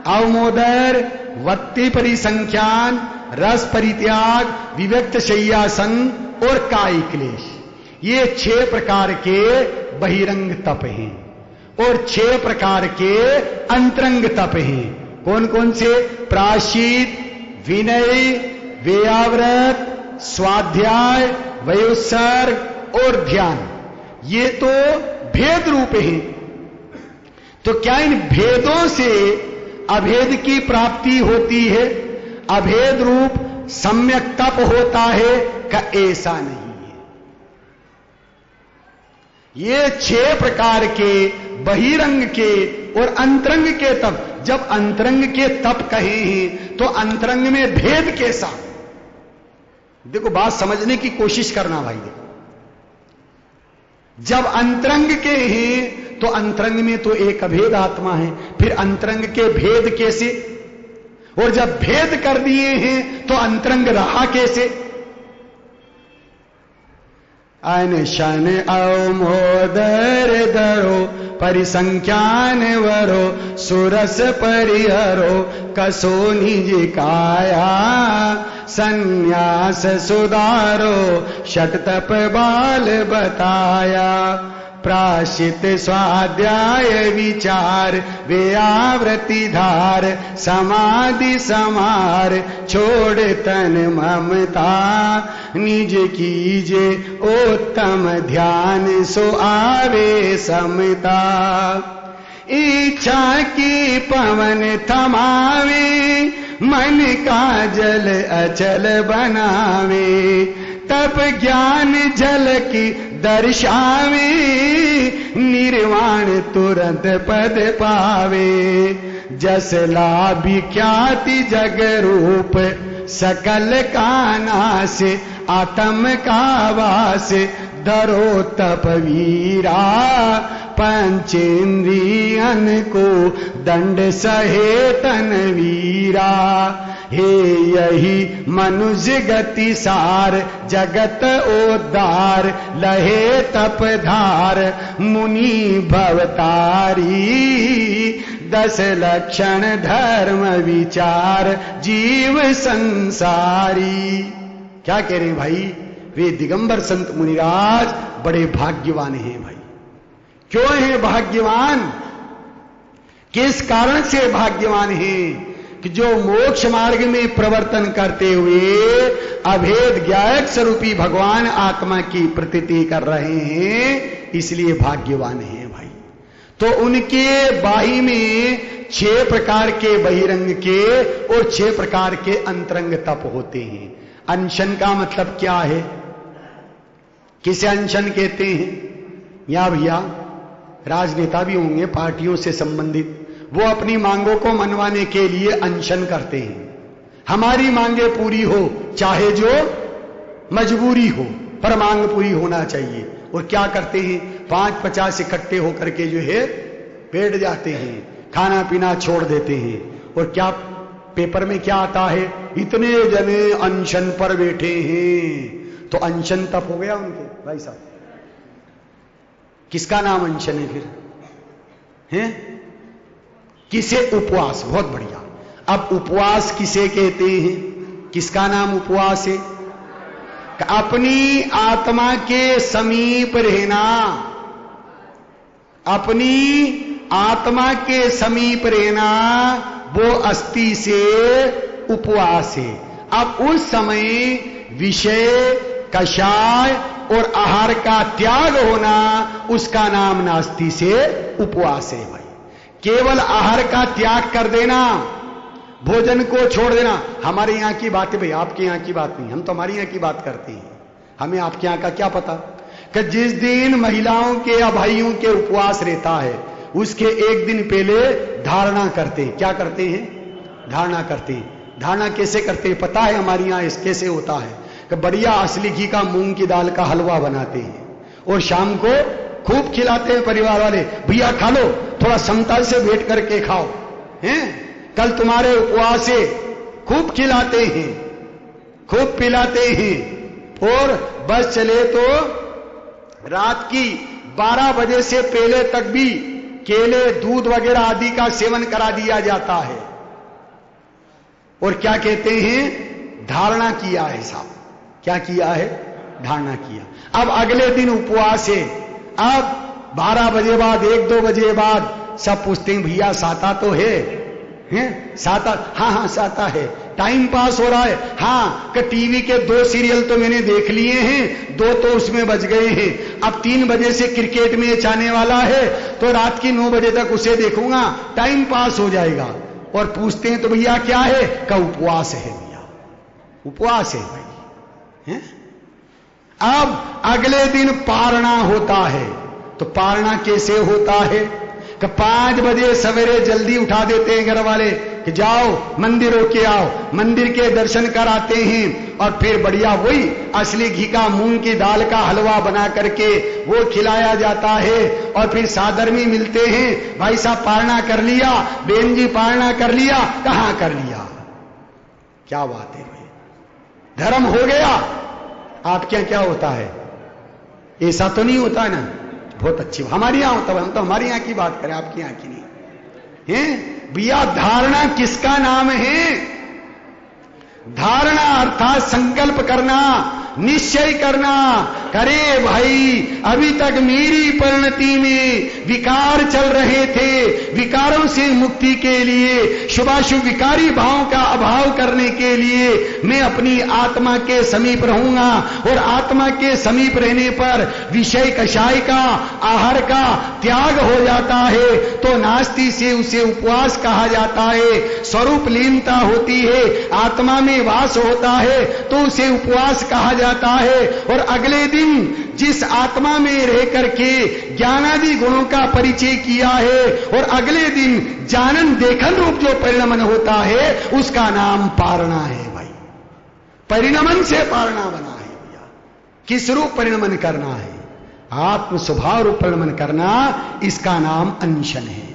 अवमोदर, वत्ति परिसंख्यान, रस परित्याग, विव्यक्त शय्यासन और कायिक क्लेश। ये 6 प्रकार के बहिरंग तप हैं और 6 प्रकार के अंतरंग तप हैं। कौन कौन से? प्रायश्चित, विनय, वेयाव्रत, स्वाध्याय, वयोत्सर्ग और ध्यान। ये तो भेद रूप हैं। तो क्या इन भेदों से अभेद की प्राप्ति होती है? अभेद रूप सम्यक तप होता है का ऐसा नहीं है। ये 6 प्रकार के बहिरंग के और अंतरंग के तप, जब अंतरंग के तप कहे हैं तो अंतरंग में भेद कैसा? देखो बात समझने की कोशिश करना भाई। देखो जब अंतरंग के हैं तो अंतरंग में तो एक अभेद आत्मा है, फिर अंतरंग के भेद कैसे? और जब भेद कर दिए हैं तो अंतरंग रहा कैसे? अनशन अवमोदर धरो परिसंख्यान वरो सुरस परिहरो कसो निज काया संन्यास सुधारो षटतप बाल बताया प्राश्चित स्वाध्याय विचार व्यावृत्ति धार समाधि समार छोड़ तन ममता निज कीजे उत्तम ध्यान सो आवे समता इच्छा की पवन थमावे मन का जल अचल बनावे तप ज्ञान झलकी दर्शावे निर्वाण तुरंत पद पावे जस लाभी ख्याति जग रूप सकल का नाश आत्म का वास धरो तप वीरा पंचेंद्रियन को दंड सहे तन वीरा हे यही मनुष्य गति सार जगत उद्धार लहे तप धार मुनि भवतारी 10 लक्षण धर्म विचार जीव संसारी। क्या कह रहे हैं भाई? वे दिगंबर संत मुनिराज बड़े भाग्यवान हैं भाई। क्यों हैं भाग्यवान? किस कारण से भाग्यवान हैं? कि जो मोक्ष मार्ग में प्रवर्तन करते हुए अभेद ज्ञायक स्वरूपी भगवान आत्मा की प्रतीति कर रहे हैं, इसलिए भाग्यवान हैं भाई। तो उनके बाही में 6 प्रकार के बहिरंग के और 6 प्रकार के अंतरंग तप होते हैं। अनशन का मतलब क्या है? किसे अनशन कहते हैं? या भैया राजनेता भी होंगे पार्टियों से संबंधित, वो अपनी मांगों को मनवाने के लिए अनशन करते हैं। हमारी मांगे पूरी हो चाहे जो मजबूरी हो, पर मांग पूरी होना चाहिए। और क्या करते हैं? 5-50 इकट्ठे होकर के जो है बैठ जाते हैं, खाना पीना छोड़ देते हैं। और क्या पेपर में क्या आता है? इतने जने अनशन पर बैठे हैं। तो अनशन तप हो गया उनके भाई साहब। किसका नाम अनशन है फिर? हैं? किसे? उपवास। बहुत बढ़िया। अब उपवास किसे कहते हैं? किसका नाम उपवास है? अपनी आत्मा के समीप रहना, अपनी आत्मा के समीप रहना, वो अस्थि से उपवास है। अब उस समय विषय कषाय और आहार का त्याग होना, उसका नाम नास्ति से उपवास है भाई। केवल आहार का त्याग कर देना, भोजन को छोड़ देना। हमारे यहां की बात है भाई, आपके यहां की बात नहीं। हम तो हमारे यहां की बात करते हैं, हमें आपके यहां का क्या पता। कि जिस दिन महिलाओं के या भाइयों के उपवास रहता है, उसके एक दिन पहले धारणा करते हैं। क्या करते हैं? धारणा करते हैं। धारणा कैसे करते हैं पता है? हमारे यहां इस कैसे होता है कि बढ़िया असली घी का मूंग की दाल का हलवा बनाते हैं और शाम को खूब खिलाते हैं परिवार वाले, भैया खा लो, थोड़ा समतल से बैठ करके खाओ, हैं? कल तुम्हारे उपवास से खूब खिलाते हैं, खूब पिलाते हैं। और बस चले तो रात की 12 बजे से पहले तक भी केले, दूध वगैरह आदि का सेवन करा दिया जाता है। और क्या कहते हैं? धारणा किया है साहब। क्या किया है? धारणा किया। अब अगले दिन उपवास है। अब 12 बजे बाद, 1-2 बजे बाद सब पूछते हैं भैया साता तो है? हैं? साता? हाँ हाँ साता है। टाइम पास हो रहा है? हाँ। कि टीवी के 2 सीरियल तो मैंने देख लिए हैं, 2 तो उसमें बच गए हैं। अब 3 बजे से क्रिकेट मैच आने वाला है, तो रात की 9 बजे तक उसे देखूंगा, टाइम पास हो जाएगा। और पूछते हैं तो भैया क्या है? का उपवास है भैया। उपवास है भाई, हैं? अब अगले दिन पारणा होता है, तो पारणा कैसे होता है कि 5 बजे सवेरे जल्दी उठा देते हैं घर वाले कि जाओ मंदिर होके आओ, मंदिर के दर्शन कराते हैं और फिर बढ़िया वही असली घी का मूंग की दाल का हलवा बना करके वो खिलाया जाता है। और फिर सादरमी मिलते हैं, भाई साहब पारणा कर लिया, बेन जी पारणा कर लिया, कहां कर लिया, क्या बात है भाई, धर्म हो गया। आपके यहां क्या होता है? ऐसा तो नहीं होता ना, बहुत अच्छी, हमारे यहां होता है, हम तो हमारे यहां की बात करें, आपके यहां की नहीं है। भैया धारणा किसका नाम है? धारणा अर्थात संकल्प करना, निश्चय करना, करे भाई अभी तक मेरी परिणति में विकार चल रहे थे, विकारों से मुक्ति के लिए, शुभाशुभ विकारी भाव का अभाव करने के लिए मैं अपनी आत्मा के समीप रहूंगा। और आत्मा के समीप रहने पर विषय कषाय का, आहार का त्याग हो जाता है, तो नास्ति से उसे उपवास कहा जाता है। स्वरूप लीनता होती है, आत्मा में वास होता है, तो उसे उपवास कहा जाता है। और अगले दिन जिस आत्मा में रह करके ज्ञानादि गुणों का परिचय किया है और अगले दिन जानन देखन रूप जो परिणमन होता है, उसका नाम पारणा है भाई। परिणमन से पारणा बना है भैया। किस रूप परिणमन करना है? आत्म स्वभाव रूप परिणमन करना, इसका नाम अनशन है।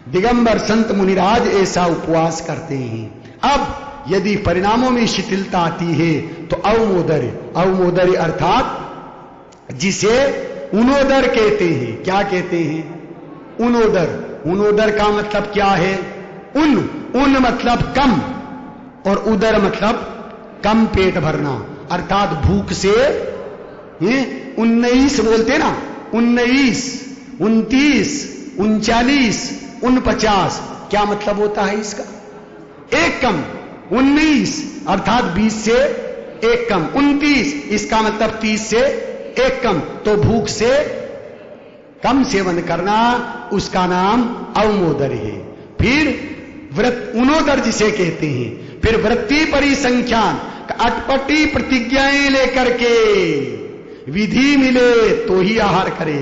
दिगंबर संत मुनिराज ऐसा उपवास करते हैं। अब यदि परिणामों में शिथिलता आती है तो अवमोदर्य, अवमोदर्य अर्थात जिसे उनोदर कहते हैं। क्या कहते हैं? उनोदर। उनोदर का मतलब क्या है? उन मतलब कम और उदर मतलब कम पेट भरना, अर्थात भूख से 19 बोलते ना, 19, 29, 39, 49, क्या मतलब होता है इसका? एक कम। 19 अर्थात 20 से एक कम, 29 इसका मतलब 30 से एक कम, तो भूख से कम सेवन करना, उसका नाम अवमोदर है। फिर व्रत उनोदर जिसे कहते हैं। फिर वृत्ति परिसंख्यान, अटपटी प्रतिज्ञाएं लेकर के विधि मिले तो ही आहार करे।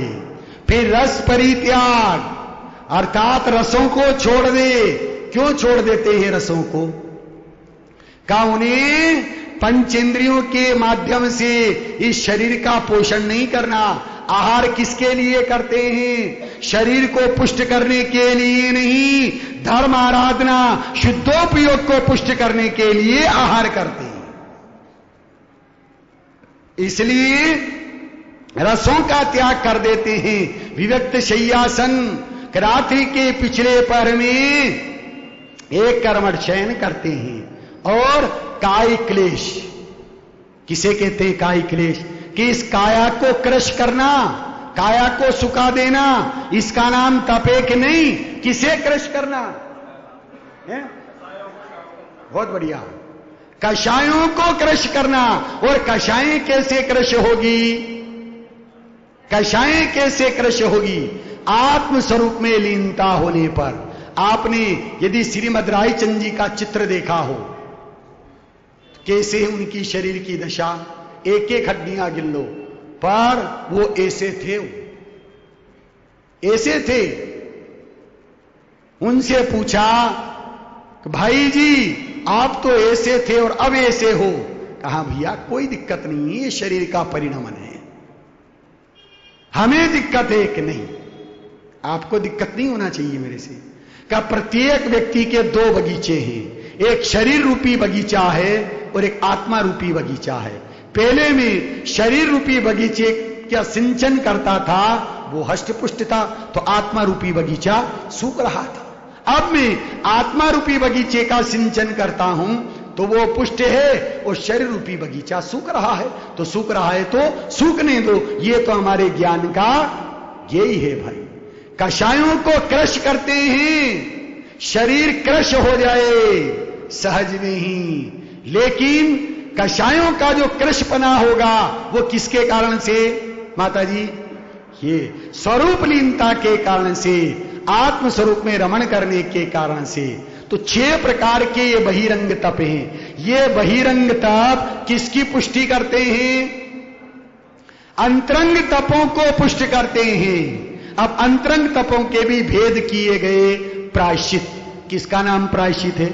फिर रस परित्याग अर्थात रसों को छोड़ दे। क्यों छोड़ देते हैं रसों को? का उन्हें पंचेंद्रियों के माध्यम से इस शरीर का पोषण नहीं करना। आहार किसके लिए करते हैं? शरीर को पुष्ट करने के लिए नहीं, धर्म आराधना शुद्धोपयोग को पुष्ट करने के लिए आहार करते हैं। इसलिए रसों का त्याग कर देते हैं। विविक्त शय्यासन, रात्रि के पिछले पहर में एक कर्मठ शयन करते हैं। और काय क्लेश, किसे कहते हैं काय क्लेश? कि इस काया को क्रश करना, काया को सुखा देना, इसका नाम तप है कि नहीं? किसे क्रश करना है? बहुत बढ़िया, कषायों को क्रश करना। और कषायें कैसे क्रश होगी? कषायें कैसे क्रश होगी? आत्म स्वरूप में लीनता होने पर। आपने यदि श्रीमद रायचंद जी का चित्र देखा हो, कैसे उनकी शरीर की दशा, एक एक हड्डियां गिन लो, पर वो ऐसे थे, ऐसे थे। उनसे पूछा कि भाई जी आप तो ऐसे थे और अब ऐसे हो। कहा भैया कोई दिक्कत नहीं, ये शरीर का परिणमन है, हमें दिक्कत है कि नहीं? आपको दिक्कत नहीं होना चाहिए मेरे से। का प्रत्येक व्यक्ति के 2 बगीचे हैं, एक शरीर रूपी बगीचा है और एक आत्मा रूपी बगीचा है। पहले में शरीर रूपी बगीचे क्या सिंचन करता था, वो हष्ट पुष्ट था, तो आत्मा रूपी बगीचा सूख रहा था। अब मैं आत्मा रूपी बगीचे का सिंचन करता हूं तो वो पुष्ट है और शरीर रूपी बगीचा सूख रहा है। तो सूख रहा है तो सूखने दो, ये तो हमारे ज्ञान का यही है भाई। कषायों को क्रश करते हैं, शरीर क्रश हो जाए सहज में ही, लेकिन कषायों का जो क्रशपना होगा वो किसके कारण से माता जी? ये स्वरूप लीनता के कारण से, आत्म स्वरूप में रमण करने के कारण से। तो 6 प्रकार के ये बहिरंग तप हैं। ये बहिरंग तप किसकी पुष्टि करते हैं? अंतरंग तपों को पुष्ट करते हैं। अब अंतरंग तपों के भी भेद किए गए। प्रायश्चित, किसका नाम प्रायश्चित है?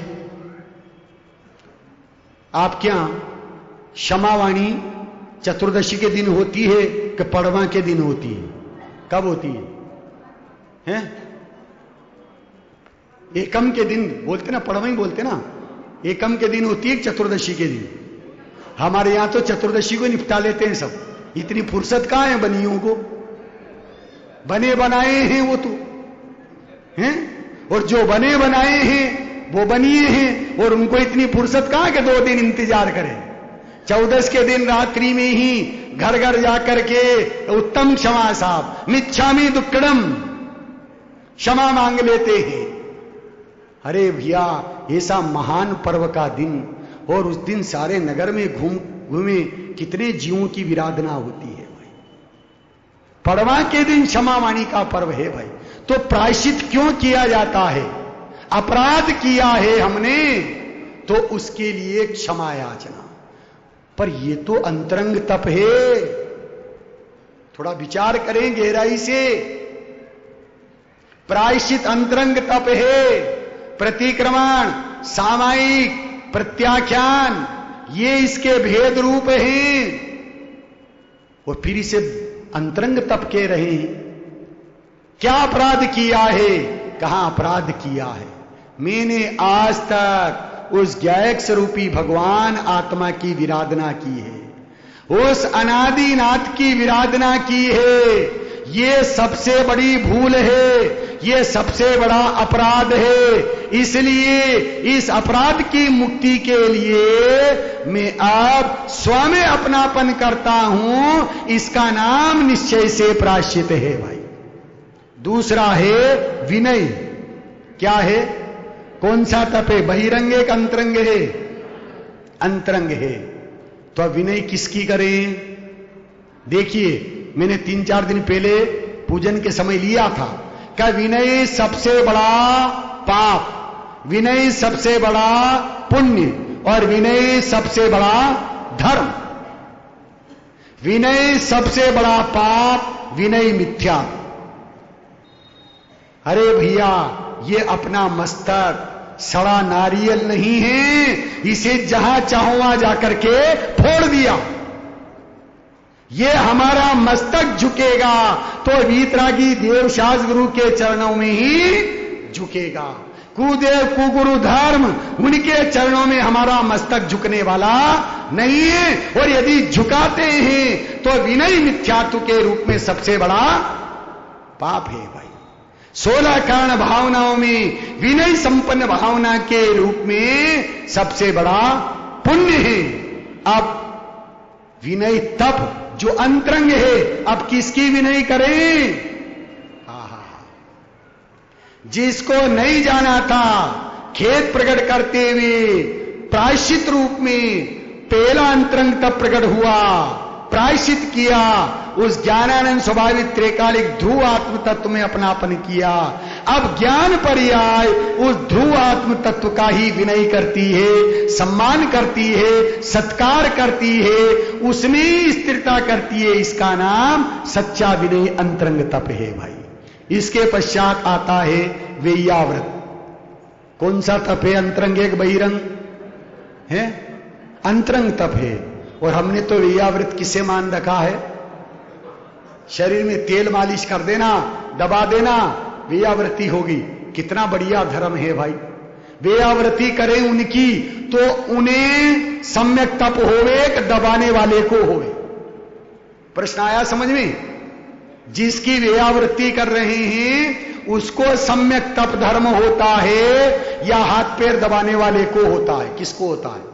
आप क्या क्षमावाणी चतुर्दशी के दिन होती है कि पड़वा के दिन होती है? कब होती है? हैं? एकम के दिन बोलते ना, पड़वा ही बोलते ना। एकम के दिन होती है चतुर्दशी के दिन। हमारे यहां तो चतुर्दशी को निपटा लेते हैं सब। इतनी फुर्सत कहां है बनियों को? बने बनाए हैं वो तो हैं, और जो बने बनाए हैं वो बनिए हैं, और उनको इतनी फुर्सत कहां कि 2 दिन इंतजार करें। 14 के दिन रात्रि में ही घर घर जाकर के उत्तम क्षमा साहब मिच्छामी दुक्कड़म क्षमा मांग लेते हैं। अरे भैया, ऐसा महान पर्व का दिन, और उस दिन सारे नगर में घूमे कितने जीवों की विराधना होती है भाई। पड़वा के दिन क्षमावाणी का पर्व है भाई। तो प्रायश्चित क्यों किया जाता है? अपराध किया है हमने तो उसके लिए क्षमा याचना। पर ये तो अंतरंग तप है। थोड़ा विचार करें गहराई से। प्रायश्चित अंतरंग तप है। प्रतिक्रमण, सामायिक, प्रत्याख्यान, ये इसके भेद रूप हैं। और फिर इसे अंतरंग तप कह रहे हैं। क्या अपराध किया है? कहां अपराध किया है? मैंने आज तक उस ज्ञायक स्वरूपी भगवान आत्मा की विराधना की है, उस अनादिनाथ की विराधना की है। ये सबसे बड़ी भूल है, ये सबसे बड़ा अपराध है। इसलिए इस अपराध की मुक्ति के लिए मैं अब स्वयं अपनापन करता हूं। इसका नाम निश्चय से प्रायश्चित है भाई। दूसरा है विनय। क्या है? कौन सा तप है? बहिरंग एक अंतरंग है? अंतरंग है। तो अब विनय किसकी करें? देखिए, मैंने 3-4 दिन पहले पूजन के समय लिया था क्या विनय सबसे बड़ा पाप, विनय सबसे बड़ा पुण्य, और विनय सबसे बड़ा धर्म। विनय सबसे बड़ा पाप, विनय मिथ्या। अरे भैया, ये अपना मस्तक सड़ा नारियल नहीं है, इसे जहां चाहो वहां जाकर के फोड़ दिया। ये हमारा मस्तक झुकेगा तो वीतरागी देवशास गुरु के चरणों में ही झुकेगा। कुदेव कुगुरु धर्म, उनके चरणों में हमारा मस्तक झुकने वाला नहीं है। और यदि झुकाते हैं तो विनय मिथ्यात्व के रूप में सबसे बड़ा पाप है भाई। 16 कारण भावनाओं में विनय संपन्न भावना के रूप में सबसे बड़ा पुण्य है। अब विनय तप जो अंतरंग है, अब किसकी विनय करें? जिसको नहीं जाना था, खेद प्रकट करते हुए प्रायश्चित रूप में पहला अंतरंग तप प्रकट हुआ, प्रायश्चित किया, उस ज्ञानानंद स्वभाविक त्रैकालिक ध्रुव आत्म तत्व में अपनापन किया। अब ज्ञान पर्याय उस ध्रुव आत्म तत्व का ही विनय करती है, सम्मान करती है, सत्कार करती है, उसमें ही स्थिरता करती है। इसका नाम सच्चा विनय अंतरंग तप है भाई। इसके पश्चात आता है वेयाव्रत। कौन सा तप है? अंतरंग एक बहिरंग है? अंतरंग तप है। और हमने तो वेयाव्रत किसे मान रखा है? शरीर में तेल मालिश कर देना, दबा देना, वेयाव्रती होगी। कितना बढ़िया धर्म है भाई। वेयाव्रती करें उनकी तो उन्हें सम्यक तप होवे कि दबाने वाले को होवे? प्रश्न आया समझ में? जिसकी वेयावृत्ति कर रहे हैं उसको सम्यक तप धर्म होता है या हाथ पैर दबाने वाले को होता है? किसको होता है?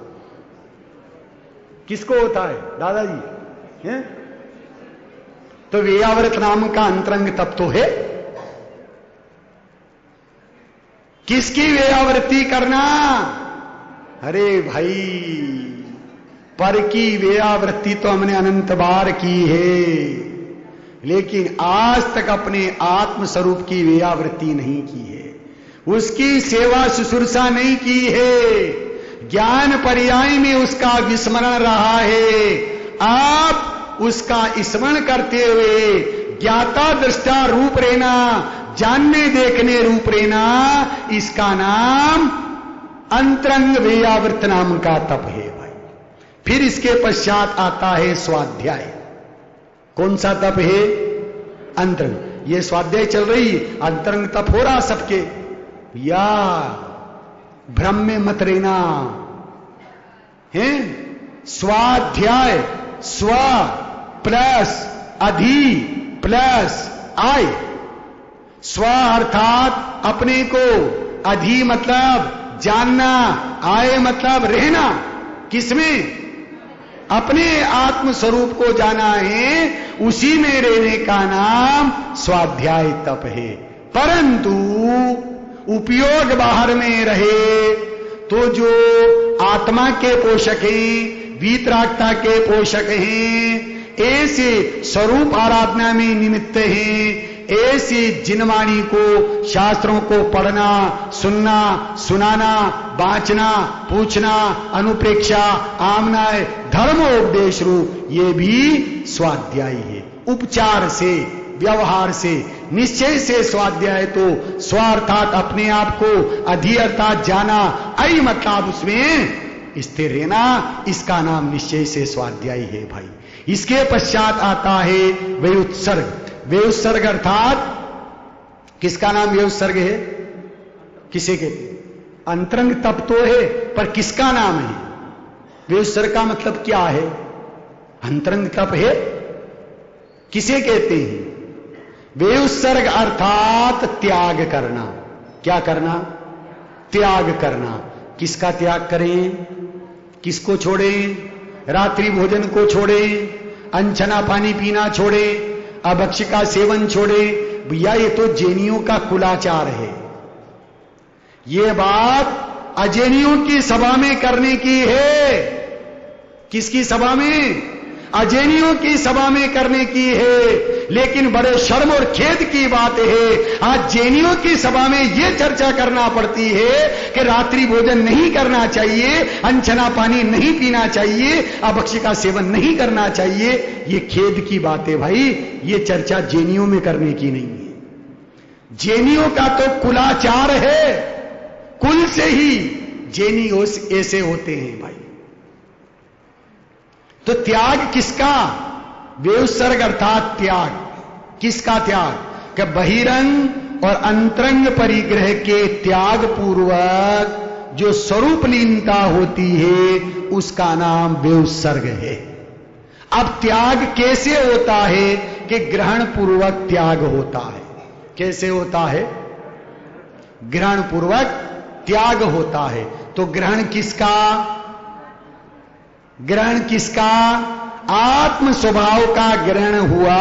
किसको होता है दादाजी? हैं? तो वेयाव्रत नाम का अंतरंग तप तो है। किसकी वेयावृत्ति करना? अरे भाई, पर की वेयावृत्ति तो हमने अनंत बार की है, लेकिन आज तक अपने आत्म स्वरूप की वेयावृत्ति नहीं की है, उसकी सेवा शुश्रूषा नहीं की है। ज्ञान पर्याय में उसका विस्मरण रहा है। आप उसका स्मरण करते हुए ज्ञाता दृष्टा रूप रहना, जानने देखने रूप रहना, इसका नाम अंतरंग वेयावृत नाम का तप है भाई। फिर इसके पश्चात आता है स्वाध्याय। कौन सा तप है? अंतरंग। ये स्वाध्याय चल रही है, अंतरंग तप हो रहा सबके। या भ्रम में मत रहना है। स्वाध्याय, स्व प्लस अधि प्लस आय। स्व अर्थात अपने को, अधि मतलब जानना, आय मतलब रहना। किसमें? अपने आत्म स्वरूप को जाना है, उसी में रहने का नाम स्वाध्याय तप है। परंतु उपयोग बाहर में रहे तो जो आत्मा के पोषक हैं, वीतरागता के पोषक हैं, ऐसे स्वरूप आराधना में निमित्त हैं, ऐसी जिनवाणी को, शास्त्रों को पढ़ना, सुनना, सुनाना, बांचना, पूछना, अनुप्रेक्षा, आमनाय, धर्मोपदेश रूप, ये भी स्वाध्याय है। उपचार से, व्यवहार से, निश्चय से स्वाध्याय तो स्व अर्थात अपने आप को, अधि अर्थात जाना, आई मतलब उसमें स्थिर रहना, इसका नाम निश्चय से स्वाध्याय है भाई। इसके पश्चात आता है व्युत्सर्ग। व्युत्सर्ग अर्थात किसका नाम व्युत्सर्ग है? किसे कहते हैं? अंतरंग तप तो है, पर किसका नाम है? व्युत्सर्ग का मतलब क्या है? अंतरंग तप है, किसे कहते हैं? व्युत्सर्ग अर्थात त्याग करना। क्या करना? त्याग करना। किसका त्याग करें? किसको छोड़ें? रात्रि भोजन को छोड़ें, अनछना पानी पीना छोड़ें, अभक्ष्य का सेवन छोड़ें। भैया ये तो जैनियों का कुलाचार है। ये बात अजैनियों की सभा में करने की है। किसकी सभा में? अजैनियों की सभा में करने की है। लेकिन बड़े शर्म और खेद की बात है, आज जैनियों की सभा में यह चर्चा करना पड़ती है कि रात्रि भोजन नहीं करना चाहिए, अनछना पानी नहीं पीना चाहिए, अभक्ष्य का सेवन नहीं करना चाहिए। ये खेद की बात है भाई, ये चर्चा जैनियों में करने की नहीं है। जैनियों का तो कुलाचार है, कुल से ही जैनी ऐसे होते हैं भाई। तो त्याग किसका? व्युत्सर्ग अर्थात त्याग। किसका त्याग? कि बहिरंग और अंतरंग परिग्रह के त्याग पूर्वक जो स्वरूप लीनता होती है, उसका नाम व्युत्सर्ग है। अब त्याग कैसे होता है? कि ग्रहण पूर्वक त्याग होता है। कैसे होता है? ग्रहण पूर्वक त्याग होता है। तो ग्रहण किसका? ग्रहण किसका? आत्म स्वभाव का ग्रहण हुआ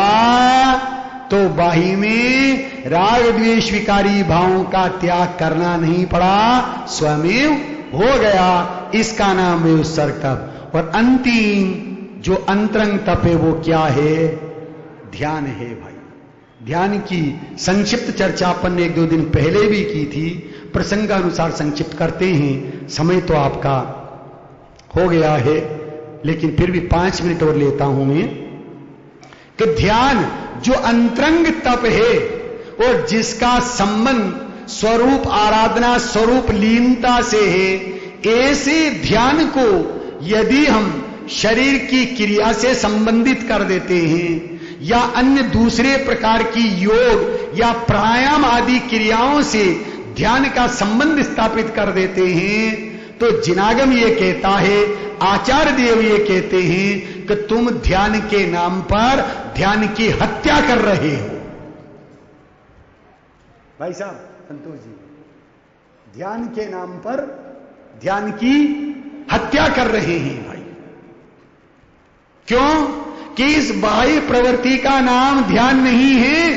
तो बाही में राग द्वेष विकारी भावों का त्याग करना नहीं पड़ा, स्वमेव हो गया। इसका नाम है व्युत्सर्ग तप। और अंतिम जो अंतरंग तप है वो क्या है? ध्यान है भाई। ध्यान की संक्षिप्त चर्चा अपन ने 1-2 दिन पहले भी की थी, प्रसंगानुसार संक्षिप्त करते हैं। समय तो आपका हो गया है, लेकिन फिर भी 5 मिनट और लेता हूं मैं। कि ध्यान जो अंतरंग तप है और जिसका संबंध स्वरूप आराधना, स्वरूप लीनता से है, ऐसे ध्यान को यदि हम शरीर की क्रिया से संबंधित कर देते हैं या अन्य दूसरे प्रकार की योग या प्राणायाम आदि क्रियाओं से ध्यान का संबंध स्थापित कर देते हैं, तो जिनागम ये कहता है, आचार्य देव ये कहते हैं कि तुम ध्यान के नाम पर ध्यान की हत्या कर रहे हो। भाई साहब संतोष जी, ध्यान के नाम पर ध्यान की हत्या कर रहे हैं भाई। क्यों? कि इस बाह्य प्रवृत्ति का नाम ध्यान नहीं है।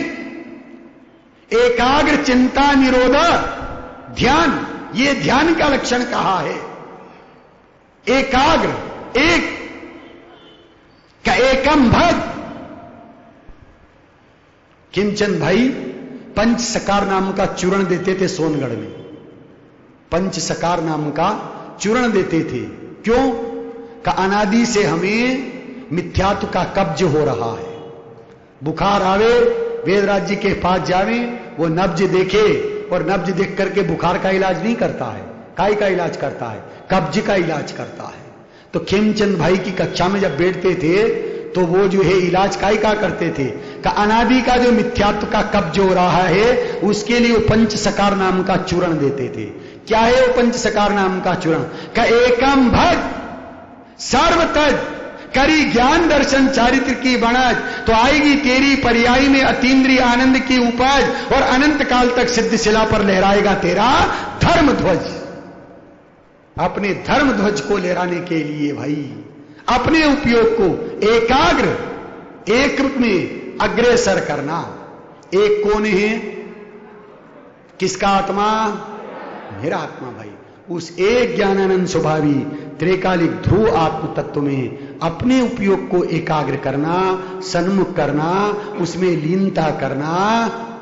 एकाग्र चिंता निरोधा ध्यान, ये ध्यान का लक्षण कहा है। एकाग्र, एक का एकम भग। किमचंद भाई पंच सकार नाम का चूर्ण देते थे सोनगढ़ में। पंच सकार नाम का चूर्ण देते थे। क्यों? का अनादि से हमें मिथ्यात्व का कब्ज हो रहा है। बुखार आवे, वेदराज जी के पास जावे, वो नब्ज देखे और नब्ज देख करके बुखार का इलाज नहीं करता है। काय का इलाज करता है? कब्ज का इलाज करता है। तो खेमचंद भाई की कक्षा में जब बैठते थे तो वो जो है इलाज काय का करते थे? का अनादि का जो मिथ्यात्व का कब्ज हो रहा है उसके लिए वो पंच सकार नाम का चूर्ण देते थे। क्या है वो पंच सकार नाम का चूर्ण? का एकम भज सर्वतज करी ज्ञान दर्शन चारित्र की बनज, तो आएगी तेरी पर्यायी में अतीन्द्रिय आनंद की उपज और अनंत काल तक सिद्ध शिला पर लहराएगा तेरा धर्म ध्वज। अपने धर्म ध्वज को लहराने के लिए भाई अपने उपयोग को एकाग्र एक रूप में अग्रसर करना। एक कौन है? किसका आत्मा? मेरा आत्मा भाई। उस एक ज्ञानानंद स्वभावी त्रिकालिक ध्रुव आत्म तत्व में अपने उपयोग को एकाग्र करना, सन्मुख करना, उसमें लीनता करना,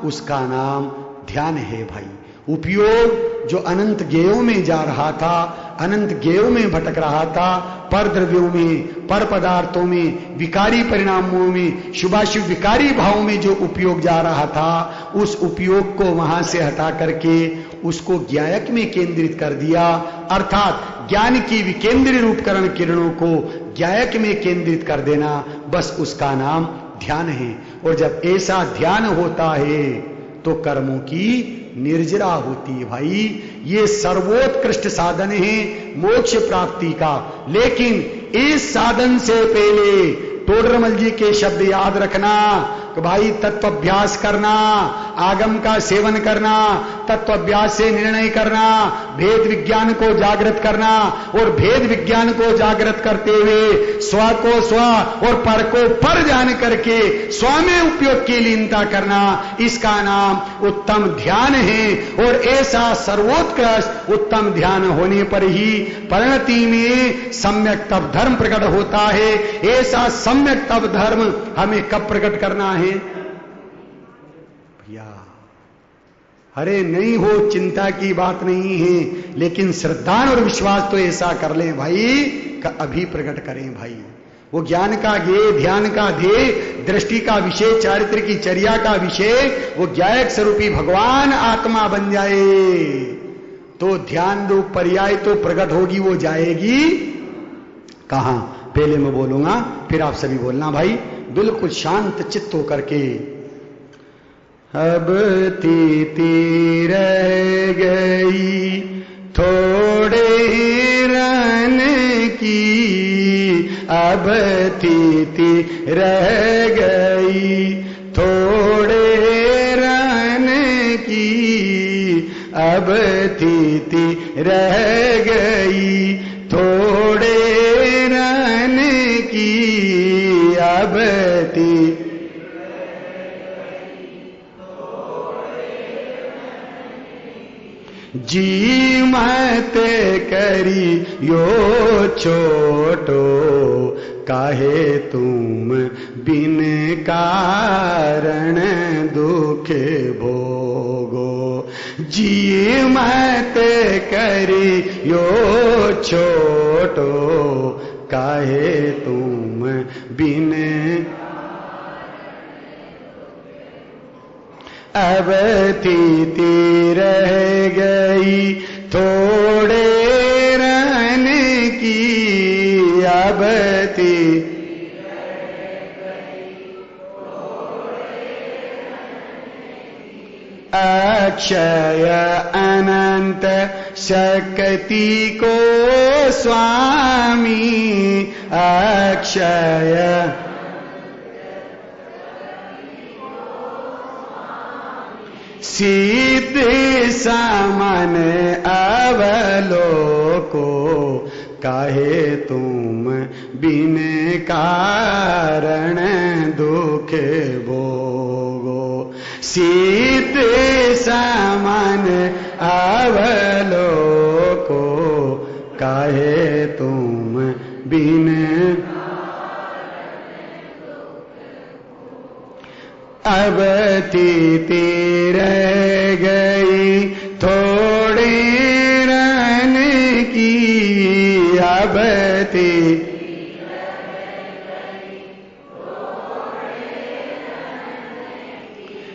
उसका नाम ध्यान है भाई। उपयोग जो अनंत गेयों में जा रहा था, अनंत गेयों में भटक रहा था, पर द्रव्यों में, पर पदार्थों में, विकारी परिणामों में, शुभाशुभ विकारी भावों में जो उपयोग जा रहा था, उस उपयोग को वहां से हटा करके उसको ज्ञायक में केंद्रित कर दिया। अर्थात ज्ञान की विकेंद्रीय रूपकरण किरणों को ज्ञायक में केंद्रित कर देना, बस उसका नाम ध्यान है। और जब ऐसा ध्यान होता है तो कर्मों की निर्जरा होती है भाई। ये सर्वोत्कृष्ट साधन है मोक्ष प्राप्ति का। लेकिन इस साधन से पहले टोडरमल जी के शब्द याद रखना कि भाई तत्वाभ्यास करना, आगम का सेवन करना, तत्वाभ्यास से निर्णय करना, भेद विज्ञान को जागृत करना और भेद विज्ञान को जागृत करते हुए स्व को स्व और पर को पर जान करके स्व में उपयोग की लीनता करना, इसका नाम उत्तम ध्यान है। और ऐसा सर्वोत्कृष्ट उत्तम ध्यान होने पर ही परिणति में सम्यक तप धर्म प्रकट होता है। ऐसा सम्यक तप धर्म हमें कब प्रकट करना है भैया? अरे नहीं हो, चिंता की बात नहीं है, लेकिन श्रद्धा और विश्वास तो ऐसा कर लें भाई कि अभी प्रकट करें भाई। वो ज्ञान का ध्येय, ध्यान का ध्येय, दृष्टि का विषय, चारित्र की चर्या का विषय वो ज्ञायक स्वरूपी भगवान आत्मा बन जाए तो ध्यान दो पर्याय तो प्रकट होगी, वो जाएगी कहां? पहले मैं बोलूंगा फिर आप सभी बोलना भाई, बिल्कुल शांत चित्त होकर के। अब तीती रह गई थोड़े रन की, अब तीती रह गई थोड़े रन की, अब तीती रह गई थोड़े रन की, अब तीती जी मत करी यो छोटो, काहे तुम बिन कारण दुख भोगो। जी मत करी यो छोटो, काहे तुम बिन अब तीती रह गई थोड़े रन की, अब तीती अक्षय अनंत शक्ति को स्वामी, अक्षय सिद्ध समान अवलोको, काहे तुम बिन कारण दुख भोगो। सिद्ध समान अवलोको, काहे तुम बिन अब तीती रह गई थोड़े रन की,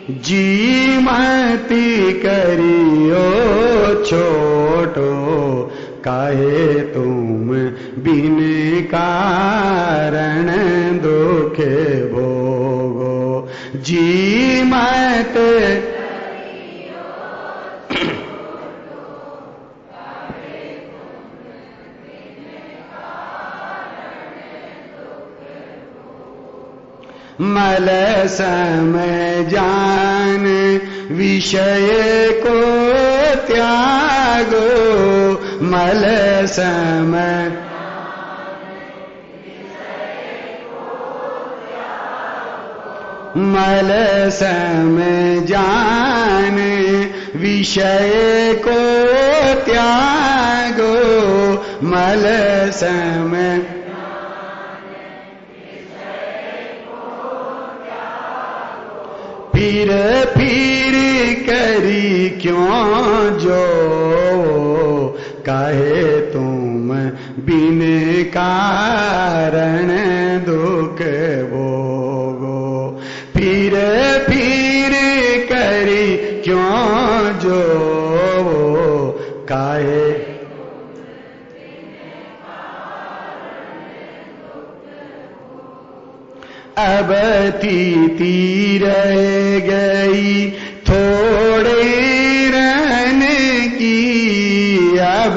जी मति करियो छोटो, काहे तुम बिन कारण दुख भोगो। जी मत मल सम जान विषय को त्यागो, मल सम मल सम जान विषय को त्यागो, मल सम फिर फिर करी क्यों जो, काहे तुम बिन कारण दुख भोगो। फिर फिर करी क्यों जो, काहे अब तीती रह गई थोड़े रहने की, अब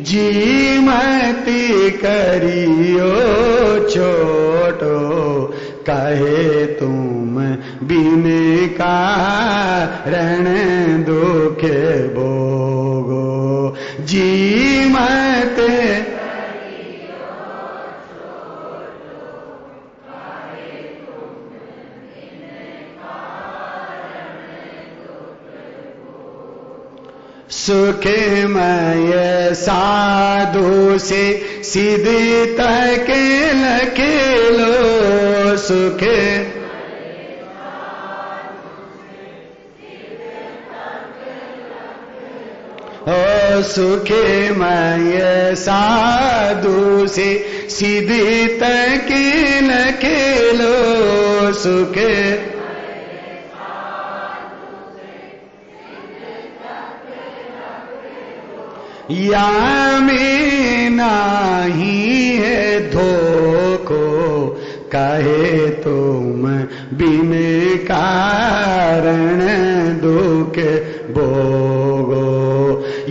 जी मति करियो छोटो, काहे तुम बिन कारण दुख भोगो। जी मत सुखमय साधु से सिद्धि तक लखेलो, सुख सुखमय साधु से सिद्धि तक लखेलो, सुख या में नाही है धोखो, काहे तुम बिन कारण दुख भोगो।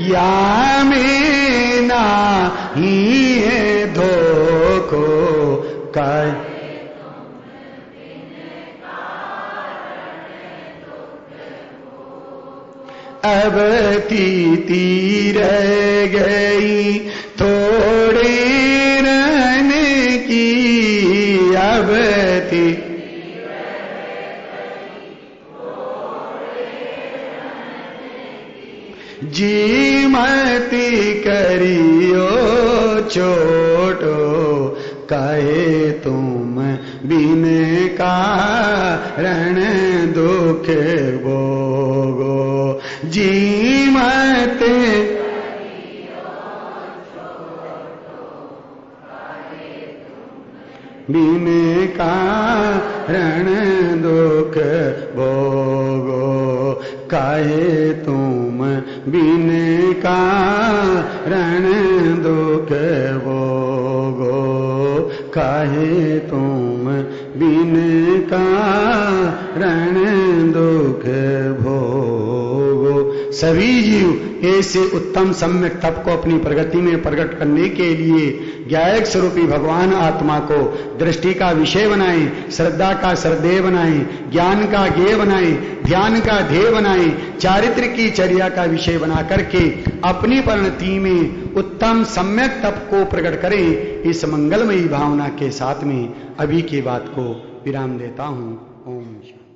या में नाही है धोखो, काहे अब तीती रह गई थोड़े रहने की, अब जी मति करियो छोटो, काहे तुम बिन कारण दुख भोगो। जी मत बिन कारण दुख भोगो, काहे तुम बिन कारण दुख भोगो, काहे तुम बिन कारण दुख भोगो। सभी जीव ऐसे उत्तम सम्यक तप को अपनी प्रगति में प्रकट करने के लिए ज्ञायक स्वरूपी भगवान आत्मा को दृष्टि का विषय बनाएं, श्रद्धा का श्रद्धेय बनाएं, ज्ञान का ज्ञेय बनाएं, ध्यान का ध्येय बनाएं, चारित्र की चर्या का विषय बना करके अपनी परिणति में उत्तम सम्यक तप को प्रकट करें। इस मंगलमयी भावना के साथ में अभी की बात को विराम देता हूं। ओम शांति।